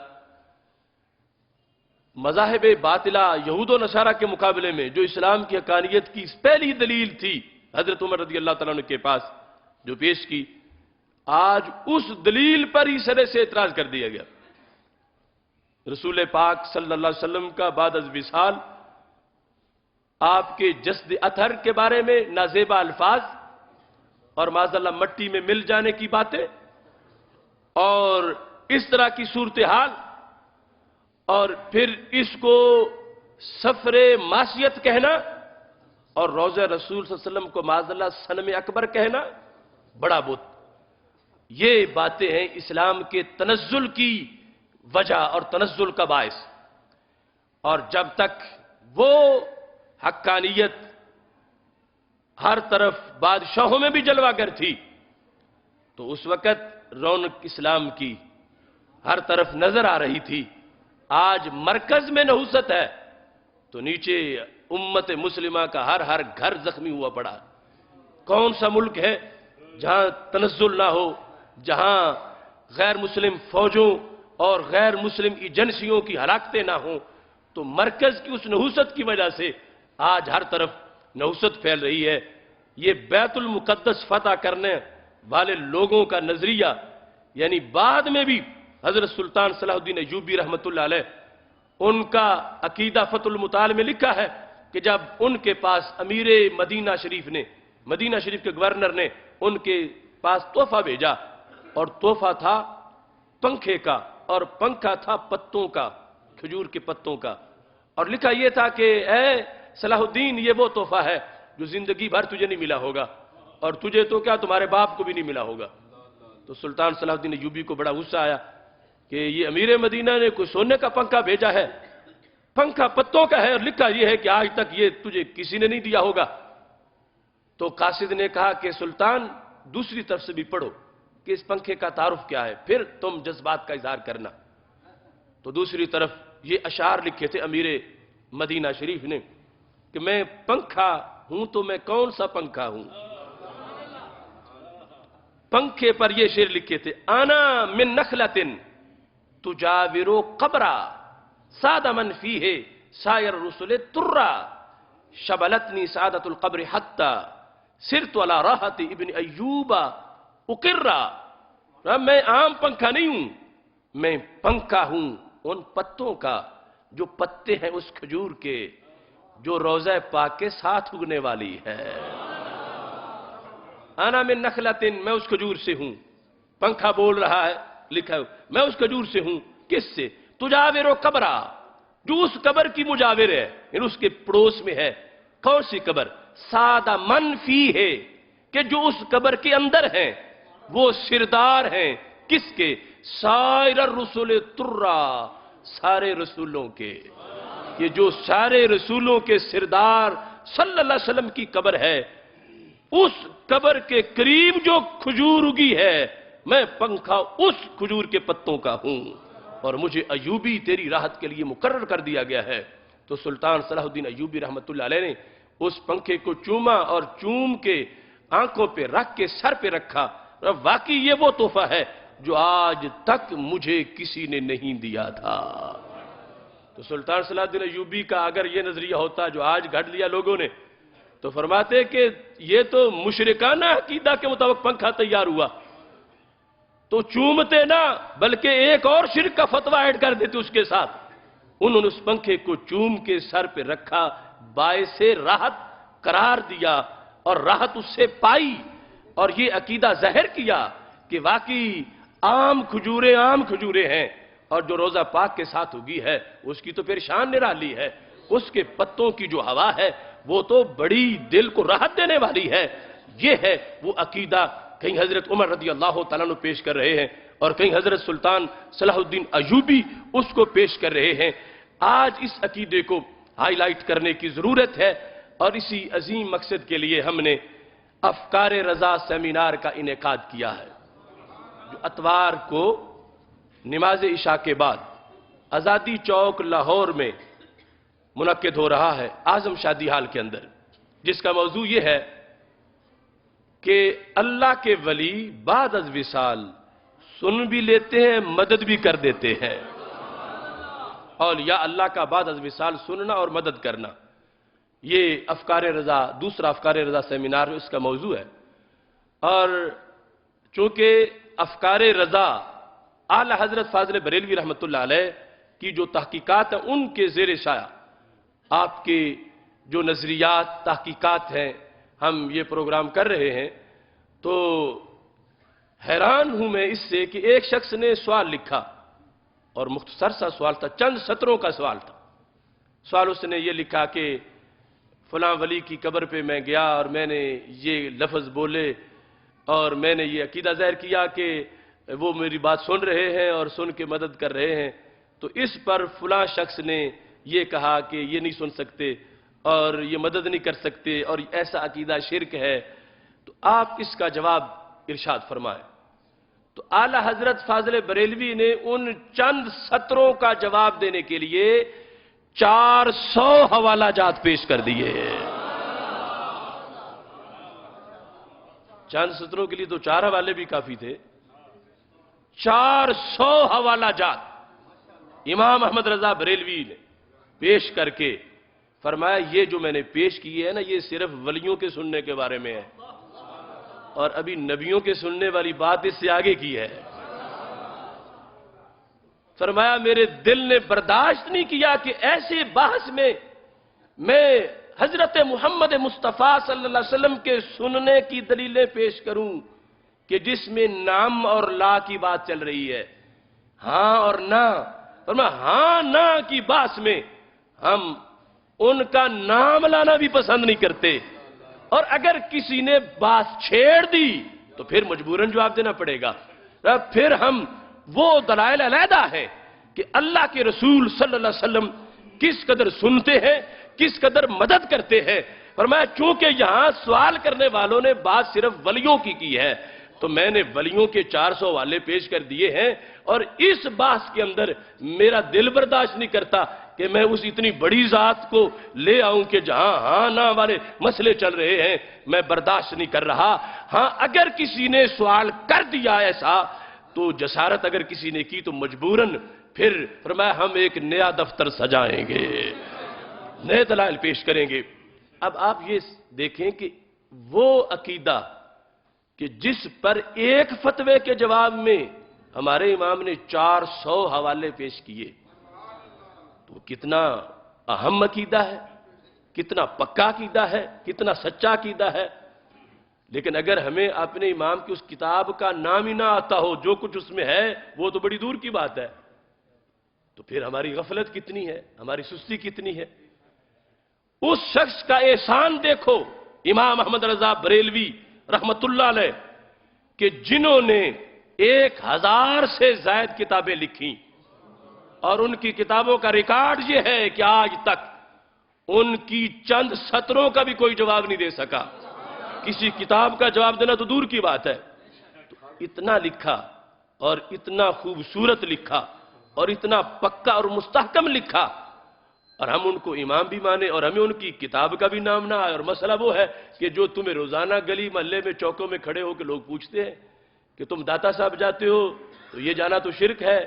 مذاہب باطلہ یہود و نصارہ کے مقابلے میں جو اسلام کی حقانیت کی پہلی دلیل تھی حضرت عمر رضی اللہ تعالیٰ عنہ کے پاس جو پیش کی، آج اس دلیل پر ہی سرے سے اعتراض کر دیا گیا۔ رسول پاک صلی اللہ علیہ وسلم کا بعد از وصال آپ کے جسد اطہر کے بارے میں نازیبا الفاظ اور معاذ اللہ مٹی میں مل جانے کی باتیں اور اس طرح کی صورتحال، اور پھر اس کو سفر معصیت کہنا اور روضہ رسول صلی اللہ علیہ وسلم کو معاذ اللہ صنم اکبر کہنا، بڑا بت، یہ باتیں ہیں اسلام کے تنزل کی وجہ اور تنزل کا باعث۔ اور جب تک وہ حقانیت ہر طرف بادشاہوں میں بھی جلوہ گر تھی، تو اس وقت رونق اسلام کی ہر طرف نظر آ رہی تھی۔ آج مرکز میں نحوست ہے تو نیچے امت مسلمہ کا ہر گھر زخمی ہوا پڑا۔ کون سا ملک ہے جہاں تنزل نہ ہو، جہاں غیر مسلم فوجوں اور غیر مسلم ایجنسیوں کی ہلاکتیں نہ ہوں؟ تو مرکز کی اس نحوست کی وجہ سے آج ہر طرف نحوست پھیل رہی ہے۔ یہ بیت المقدس فتح کرنے والے لوگوں کا نظریہ، یعنی بعد میں بھی حضرت سلطان صلاح الدین ایوبی رحمۃ اللہ علیہ، ان کا عقیدہ فتح المطال میں لکھا ہے کہ جب ان کے پاس امیر مدینہ شریف کے گورنر نے ان کے پاس تحفہ بھیجا، اور تحفہ تھا پنکھے کا، اور پنکھا تھا پتوں کا، کھجور کے پتوں کا، اور لکھا یہ تھا کہ اے صلاح الدین، یہ وہ تحفہ ہے جو زندگی بھر تجھے نہیں ملا ہوگا، اور تجھے تو کیا تمہارے باپ کو بھی نہیں ملا ہوگا۔ تو سلطان صلاح الدین ایوبی کو بڑا غصہ آیا کہ یہ امیر مدینہ نے کوئی سونے کا پنکھا بھیجا ہے، پنکھا پتوں کا ہے، اور لکھا یہ ہے کہ آج تک یہ تجھے کسی نے نہیں دیا ہوگا۔ تو قاصد نے کہا کہ سلطان دوسری طرف سے بھی پڑھو کہ اس پنکھے کا تعارف کیا ہے، پھر تم جذبات کا اظہار کرنا۔ تو دوسری طرف یہ اشعار لکھے تھے امیر مدینہ شریف نے کہ میں پنکھا ہوں تو میں کون سا پنکھا ہوں۔ پنکھے پر یہ شعر لکھے تھے، انا من نخلۃ تجاور قبرا ساد من فیہ سائر الرسل ترا شبلتنی سعادت القبر حتی سرت علی راحت ابن ایوب اقرا۔ میں عام پنکھا نہیں ہوں، میں پنکھا ہوں ان پتوں کا جو پتے ہیں اس کھجور کے جو روضہ پاک کے ساتھ اگنے والی ہے۔ انا من نخلۃ، میں اس کھجور سے ہوں، پنکھا بول رہا ہے، لکھا ہے میں اس کھجور سے ہوں۔ کس سے؟ تجاور و قبرا، جو اس قبر کی مجاور ہے، یعنی اس کے پڑوس میں ہے۔ کون سی قبر؟ سادہ من فی ہے، کہ جو اس قبر کے اندر ہیں وہ سردار ہیں۔ کس کے؟ سائر الرسل ترا، سارے رسولوں کے۔ یہ جو سارے رسولوں کے سردار صلی اللہ علیہ وسلم کی قبر ہے، اس قبر کے قریب جو کھجور اگی ہے، میں پنکھا اس کھجور کے پتوں کا ہوں، اور مجھے ایوبی تیری راحت کے لیے مقرر کر دیا گیا ہے۔ تو سلطان صلاح الدین ایوبی رحمۃ اللہ علیہ نے اس پنکھے کو چوما، اور چوم کے آنکھوں پہ رکھ کے سر پہ رکھا، واقعی یہ وہ تحفہ ہے جو آج تک مجھے کسی نے نہیں دیا تھا۔ تو سلطان صلاح الدین ایوبی کا اگر یہ نظریہ ہوتا جو آج گھڑ لیا لوگوں نے، تو فرماتے کہ یہ تو مشرکانہ عقیدہ کے مطابق پنکھا تیار ہوا، تو چومتے نہ بلکہ ایک اور شرک کا فتویٰ ایڈ کر دیتے اس کے ساتھ۔ انہوں نے اس پنکھے کو چوم کے سر پہ رکھا، باعث راحت قرار دیا، اور راحت اس سے پائی، اور یہ عقیدہ ظاہر کیا کہ واقعی عام کھجوریں ہیں، اور جو روضہ پاک کے ساتھ اگی ہے اس کی تو پھر شان نرالی ہے، اس کے پتوں کی جو ہوا ہے وہ تو بڑی دل کو راحت دینے والی ہے۔ یہ ہے وہ عقیدہ کہیں حضرت عمر رضی اللہ تعالیٰ عنہ پیش کر رہے ہیں، اور کہیں حضرت سلطان صلاح الدین ایوبی اس کو پیش کر رہے ہیں۔ آج اس عقیدے کو ہائی لائٹ کرنے کی ضرورت ہے، اور اسی عظیم مقصد کے لیے ہم نے افکار رضا سیمینار کا انعقاد کیا ہے، جو اتوار کو نماز عشاء کے بعد آزادی چوک لاہور میں منعقد ہو رہا ہے، اعظم شادی ہال کے اندر، جس کا موضوع یہ ہے کہ اللہ کے ولی بعد از وصال سن بھی لیتے ہیں، مدد بھی کر دیتے ہیں۔ اولیاء اللہ کا بعد از وصال سننا اور مدد کرنا، یہ افکار رضا، دوسرا افکار رضا سیمینار اس کا موضوع ہے۔ اور چونکہ افکار رضا اعلی حضرت فاضل بریلوی رحمۃ اللہ علیہ کی جو تحقیقات ہیں ان کے زیر سایہ آپ کے جو نظریات، تحقیقات ہیں، ہم یہ پروگرام کر رہے ہیں، تو حیران ہوں میں اس سے کہ ایک شخص نے سوال لکھا، اور مختصر سا سوال تھا، چند سطروں کا سوال تھا۔ سوال اس نے یہ لکھا کہ فلاں ولی کی قبر پہ میں گیا اور میں نے یہ لفظ بولے، اور میں نے یہ عقیدہ ظاہر کیا کہ وہ میری بات سن رہے ہیں اور سن کے مدد کر رہے ہیں، تو اس پر فلاں شخص نے یہ کہا کہ یہ نہیں سن سکتے اور یہ مدد نہیں کر سکتے اور ایسا عقیدہ شرک ہے، تو آپ اس کا جواب ارشاد فرمائیں۔ تو اعلی حضرت فاضل بریلوی نے ان چند سطروں کا جواب دینے کے لیے 400 حوالہ جات پیش کر دیے۔ چند سطروں کے لیے تو 4 حوالے بھی کافی تھے، 400 حوالہ جات امام احمد رضا بریلوی نے پیش کر کے فرمایا یہ جو میں نے پیش کی ہے نا، یہ صرف ولیوں کے سننے کے بارے میں ہے، اور ابھی نبیوں کے سننے والی بات اس سے آگے کی ہے۔ فرمایا میرے دل نے برداشت نہیں کیا کہ ایسے بحث میں حضرت محمد مصطفیٰ صلی اللہ علیہ وسلم کے سننے کی دلیلیں پیش کروں کہ جس میں نام اور لا کی بات چل رہی ہے، ہاں اور نہ۔ فرمایا ہاں نہ کی بات میں ہم ان کا نام لانا بھی پسند نہیں کرتے، اور اگر کسی نے بات چھیڑ دی تو پھر مجبوراً جواب دینا پڑے گا۔ پھر ہم وہ دلائل علیحدہ ہیں کہ اللہ کے رسول صلی اللہ علیہ وسلم کس قدر سنتے ہیں، کس قدر مدد کرتے ہیں۔ فرمایا چونکہ یہاں سوال کرنے والوں نے بات صرف ولیوں کی ہے، تو میں نے ولیوں کے 400 حوالے پیش کر دیے ہیں، اور اس بحث کے اندر میرا دل برداشت نہیں کرتا کہ میں اس اتنی بڑی ذات کو لے آؤں کہ جہاں ہاں نہ والے مسئلے چل رہے ہیں، میں برداشت نہیں کر رہا۔ ہاں اگر کسی نے سوال کر دیا ایسا، تو جسارت اگر کسی نے کی تو مجبوراً پھر فرمایا ہم ایک نیا دفتر سجائیں گے، نئے دلائل پیش کریں گے۔ اب آپ یہ دیکھیں کہ وہ عقیدہ کہ جس پر ایک فتوے کے جواب میں ہمارے امام نے 400 حوالے پیش کیے، تو کتنا اہم عقیدہ ہے، کتنا پکا عقیدہ ہے، کتنا سچا عقیدہ ہے۔ لیکن اگر ہمیں اپنے امام کی اس کتاب کا نام ہی نہ آتا ہو، جو کچھ اس میں ہے وہ تو بڑی دور کی بات ہے، تو پھر ہماری غفلت کتنی ہے، ہماری سستی کتنی ہے۔ اس شخص کا احسان دیکھو امام احمد رضا بریلوی رحمت اللہ علیہ، کہ جنہوں نے 1000 سے زائد کتابیں لکھی، اور ان کی کتابوں کا ریکارڈ یہ ہے کہ آج تک ان کی چند سطروں کا بھی کوئی جواب نہیں دے سکا۔ کسی کتاب کا جواب دینا تو دور کی بات ہے، تو اتنا لکھا اور اتنا خوبصورت لکھا اور اتنا پکا اور مستحکم لکھا، اور ہم ان کو امام بھی مانے اور ہمیں ان کی کتاب کا بھی نام نہ آئے۔ اور مسئلہ وہ ہے کہ جو تمہیں روزانہ گلی محلے میں چوکوں میں کھڑے ہو کے لوگ پوچھتے ہیں کہ تم داتا صاحب جاتے ہو، تو یہ جانا تو شرک ہے،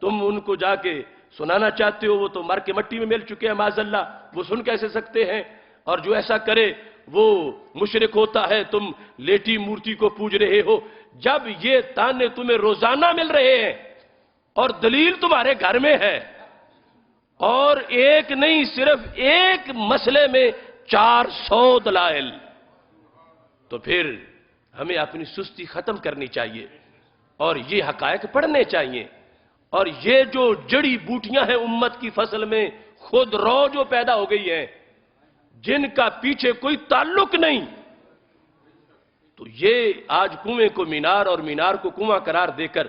تم ان کو جا کے سنانا چاہتے ہو، وہ تو مر کے مٹی میں مل چکے ہیں معاذ اللہ، وہ سن کیسے سکتے ہیں، اور جو ایسا کرے وہ مشرک ہوتا ہے، تم لیٹی مورتی کو پوج رہے ہو۔ جب یہ تانے تمہیں روزانہ مل رہے ہیں اور دلیل تمہارے گھر میں ہے، اور ایک نہیں صرف ایک مسئلے میں 400 دلائل، تو پھر ہمیں اپنی سستی ختم کرنی چاہیے اور یہ حقائق پڑھنے چاہیے۔ اور یہ جو جڑی بوٹیاں ہیں امت کی فصل میں خود رو جو پیدا ہو گئی ہیں، جن کا پیچھے کوئی تعلق نہیں، تو یہ آج کنویں کو مینار اور مینار کو کنواں قرار دے کر،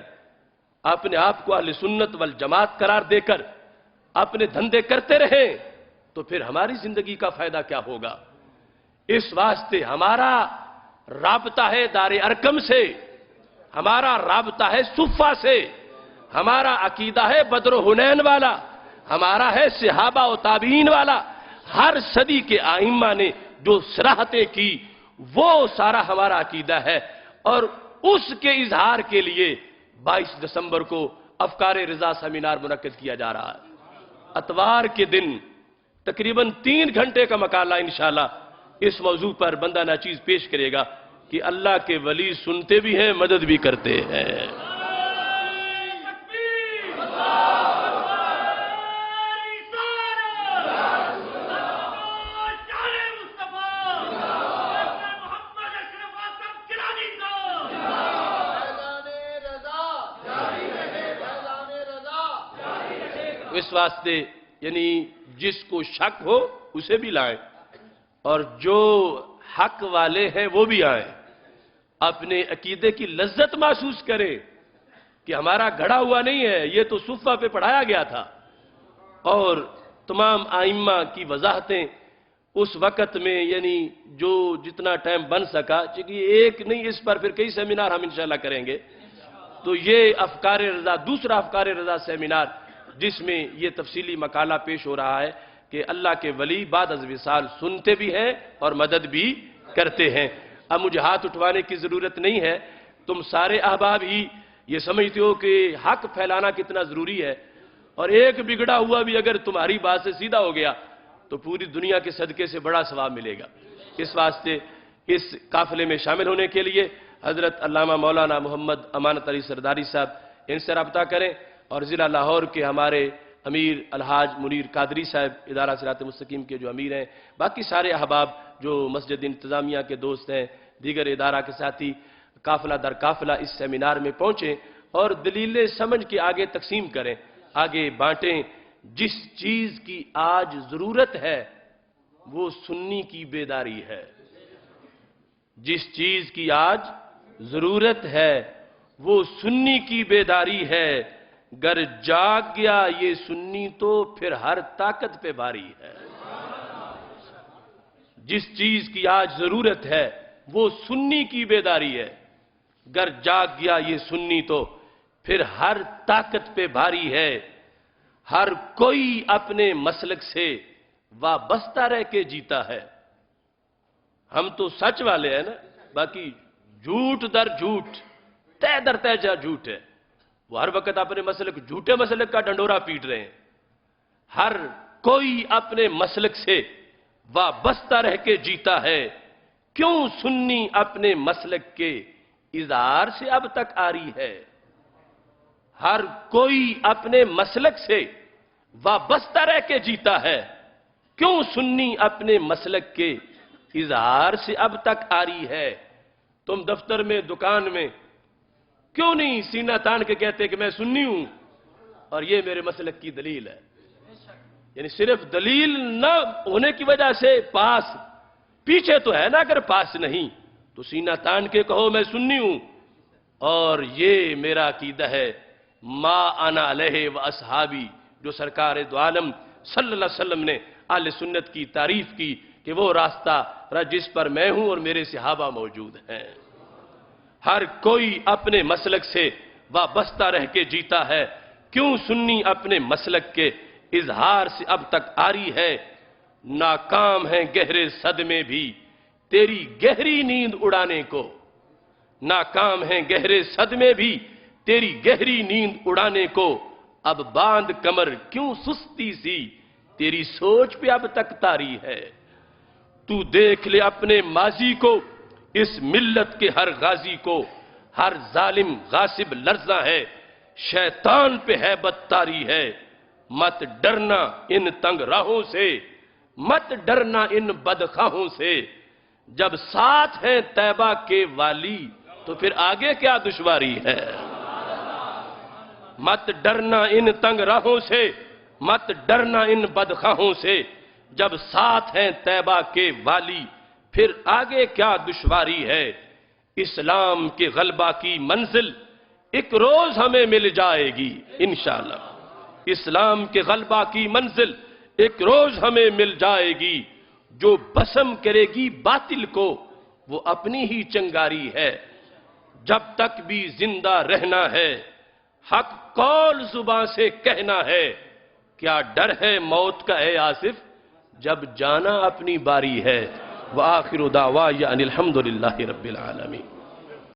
اپنے آپ کو اہل سنت والجماعت قرار دے کر اپنے دھندے کرتے رہیں، تو پھر ہماری زندگی کا فائدہ کیا ہوگا؟ اس واسطے ہمارا رابطہ ہے دار ارقم سے، ہمارا رابطہ ہے صفہ سے، ہمارا عقیدہ ہے بدر و حنین والا، ہمارا ہے صحابہ و تابعین والا۔ ہر صدی کے ائمہ نے جو صراحتیں کی وہ سارا ہمارا عقیدہ ہے، اور اس کے اظہار کے لیے 22 دسمبر کو افکار رضا سیمینار منعقد کیا جا رہا ہے۔ اتوار کے دن تقریباً 3 گھنٹے کا مقالہ انشاءاللہ اس موضوع پر بندہ ناچیز پیش کرے گا کہ اللہ کے ولی سنتے بھی ہیں، مدد بھی کرتے ہیں۔ اس واسطے یعنی جس کو شک ہو اسے بھی لائیں، اور جو حق والے ہیں وہ بھی آئیں، اپنے عقیدے کی لذت محسوس کریں کہ ہمارا گھڑا ہوا نہیں ہے، یہ تو صفہ پہ پڑھایا گیا تھا، اور تمام آئمہ کی وضاحتیں اس وقت میں، یعنی جو جتنا ٹائم بن سکا، چونکہ ایک نہیں، اس پر پھر کئی سیمینار ہم انشاءاللہ کریں گے، تو یہ افکار رضا، دوسرا افکار رضا سیمینار، جس میں یہ تفصیلی مقالہ پیش ہو رہا ہے کہ اللہ کے ولی بعد از وصال سنتے بھی ہیں اور مدد بھی کرتے ہیں۔ اب مجھے ہاتھ اٹھوانے کی ضرورت نہیں ہے، تم سارے احباب ہی یہ سمجھتے ہو کہ حق پھیلانا کتنا ضروری ہے، اور ایک بگڑا ہوا بھی اگر تمہاری بات سے سیدھا ہو گیا تو پوری دنیا کے صدقے سے بڑا ثواب ملے گا۔ اس واسطے اس قافلے میں شامل ہونے کے لیے حضرت علامہ مولانا محمد امانت علی سرداری صاحب، ان سے رابطہ کریں، اور ضلع لاہور کے ہمارے امیر الحاج منیر قادری صاحب، ادارہ صراط مستقیم کے جو امیر ہیں، باقی سارے احباب جو مسجد انتظامیہ کے دوست ہیں، دیگر ادارہ کے ساتھی، قافلہ در قافلہ اس سیمینار میں پہنچیں اور دلیلیں سمجھ کے آگے تقسیم کریں، آگے بانٹیں۔ جس چیز کی آج ضرورت ہے وہ سنی کی بیداری ہے، جس چیز کی آج ضرورت ہے وہ سنی کی بیداری ہے، گر جاگ گیا یہ سنی تو پھر ہر طاقت پہ بھاری ہے۔ جس چیز کی آج ضرورت ہے وہ سنی کی بیداری ہے، گر جاگ گیا یہ سنی تو پھر ہر طاقت پہ بھاری ہے۔ ہر کوئی اپنے مسلک سے وابستہ رہ کے جیتا ہے۔ ہم تو سچ والے ہیں نا، باقی جھوٹ در جھوٹ، تہ در تہ جا جھوٹ ہے، وہ ہر وقت اپنے مسلک، جھوٹے مسلک کا ڈنڈورا پیٹ رہے ہیں۔ ہر کوئی اپنے مسلک سے وابستہ رہ کے جیتا ہے، کیوں سنی اپنے مسلک کے اظہار سے اب تک آری ہے۔ ہر کوئی اپنے مسلک سے وابستہ رہ کے جیتا ہے، کیوں سنی اپنے مسلک کے اظہار سے اب تک آری ہے۔ تم دفتر میں، دکان میں کیوں نہیں سینہ تان کے کہتے کہ میں سنی ہوں اور یہ میرے مسلک کی دلیل ہے؟ یعنی صرف دلیل نہ ہونے کی وجہ سے پاس، پیچھے تو ہے نا، اگر پاس نہیں تو سینہ تان کے کہو میں سنی ہوں، اور یہ میرا عقیدہ ہے، ما انا علیہ و اصحابی، جو سرکار دو عالم صلی اللہ علیہ وسلم نے اہل سنت کی تعریف کی کہ وہ راستہ جس پر میں ہوں اور میرے صحابہ موجود ہیں۔ ہر کوئی اپنے مسلک سے وابستہ رہ کے جیتا ہے، کیوں سنی اپنے مسلک کے اظہار سے اب تک آری ہے۔ ناکام ہیں گہرے صدمے بھی تیری گہری نیند اڑانے کو، ناکام ہیں گہرے صدمے بھی تیری گہری نیند اڑانے کو، اب باندھ کمر کیوں سستی سی تیری سوچ پہ اب تک طاری ہے۔ تو دیکھ لے اپنے ماضی کو، اس ملت کے ہر غازی کو، ہر ظالم غاصب لرزاں ہے، شیطان پہ ہیبت طاری ہے۔ مت ڈرنا ان تنگ راہوں سے، مت ڈرنا ان بدخواہوں سے، جب ساتھ ہیں طیبہ کے والی تو پھر آگے کیا دشواری ہے۔ مت ڈرنا ان تنگ راہوں سے، مت ڈرنا ان بدخواہوں سے، جب ساتھ ہیں طیبہ کے والی پھر آگے کیا دشواری ہے۔ اسلام کے غلبہ کی منزل ایک روز ہمیں مل جائے گی انشاءاللہ، اسلام کے غلبہ کی منزل ایک روز ہمیں مل جائے گی، جو بسم کرے گی باطل کو وہ اپنی ہی چنگاری ہے۔ جب تک بھی زندہ رہنا ہے حق قول زباں سے کہنا ہے، کیا ڈر ہے موت کا اے آصف جب جانا اپنی باری ہے۔ وآخر دعوایا ان الحمدللہ رب العالمین۔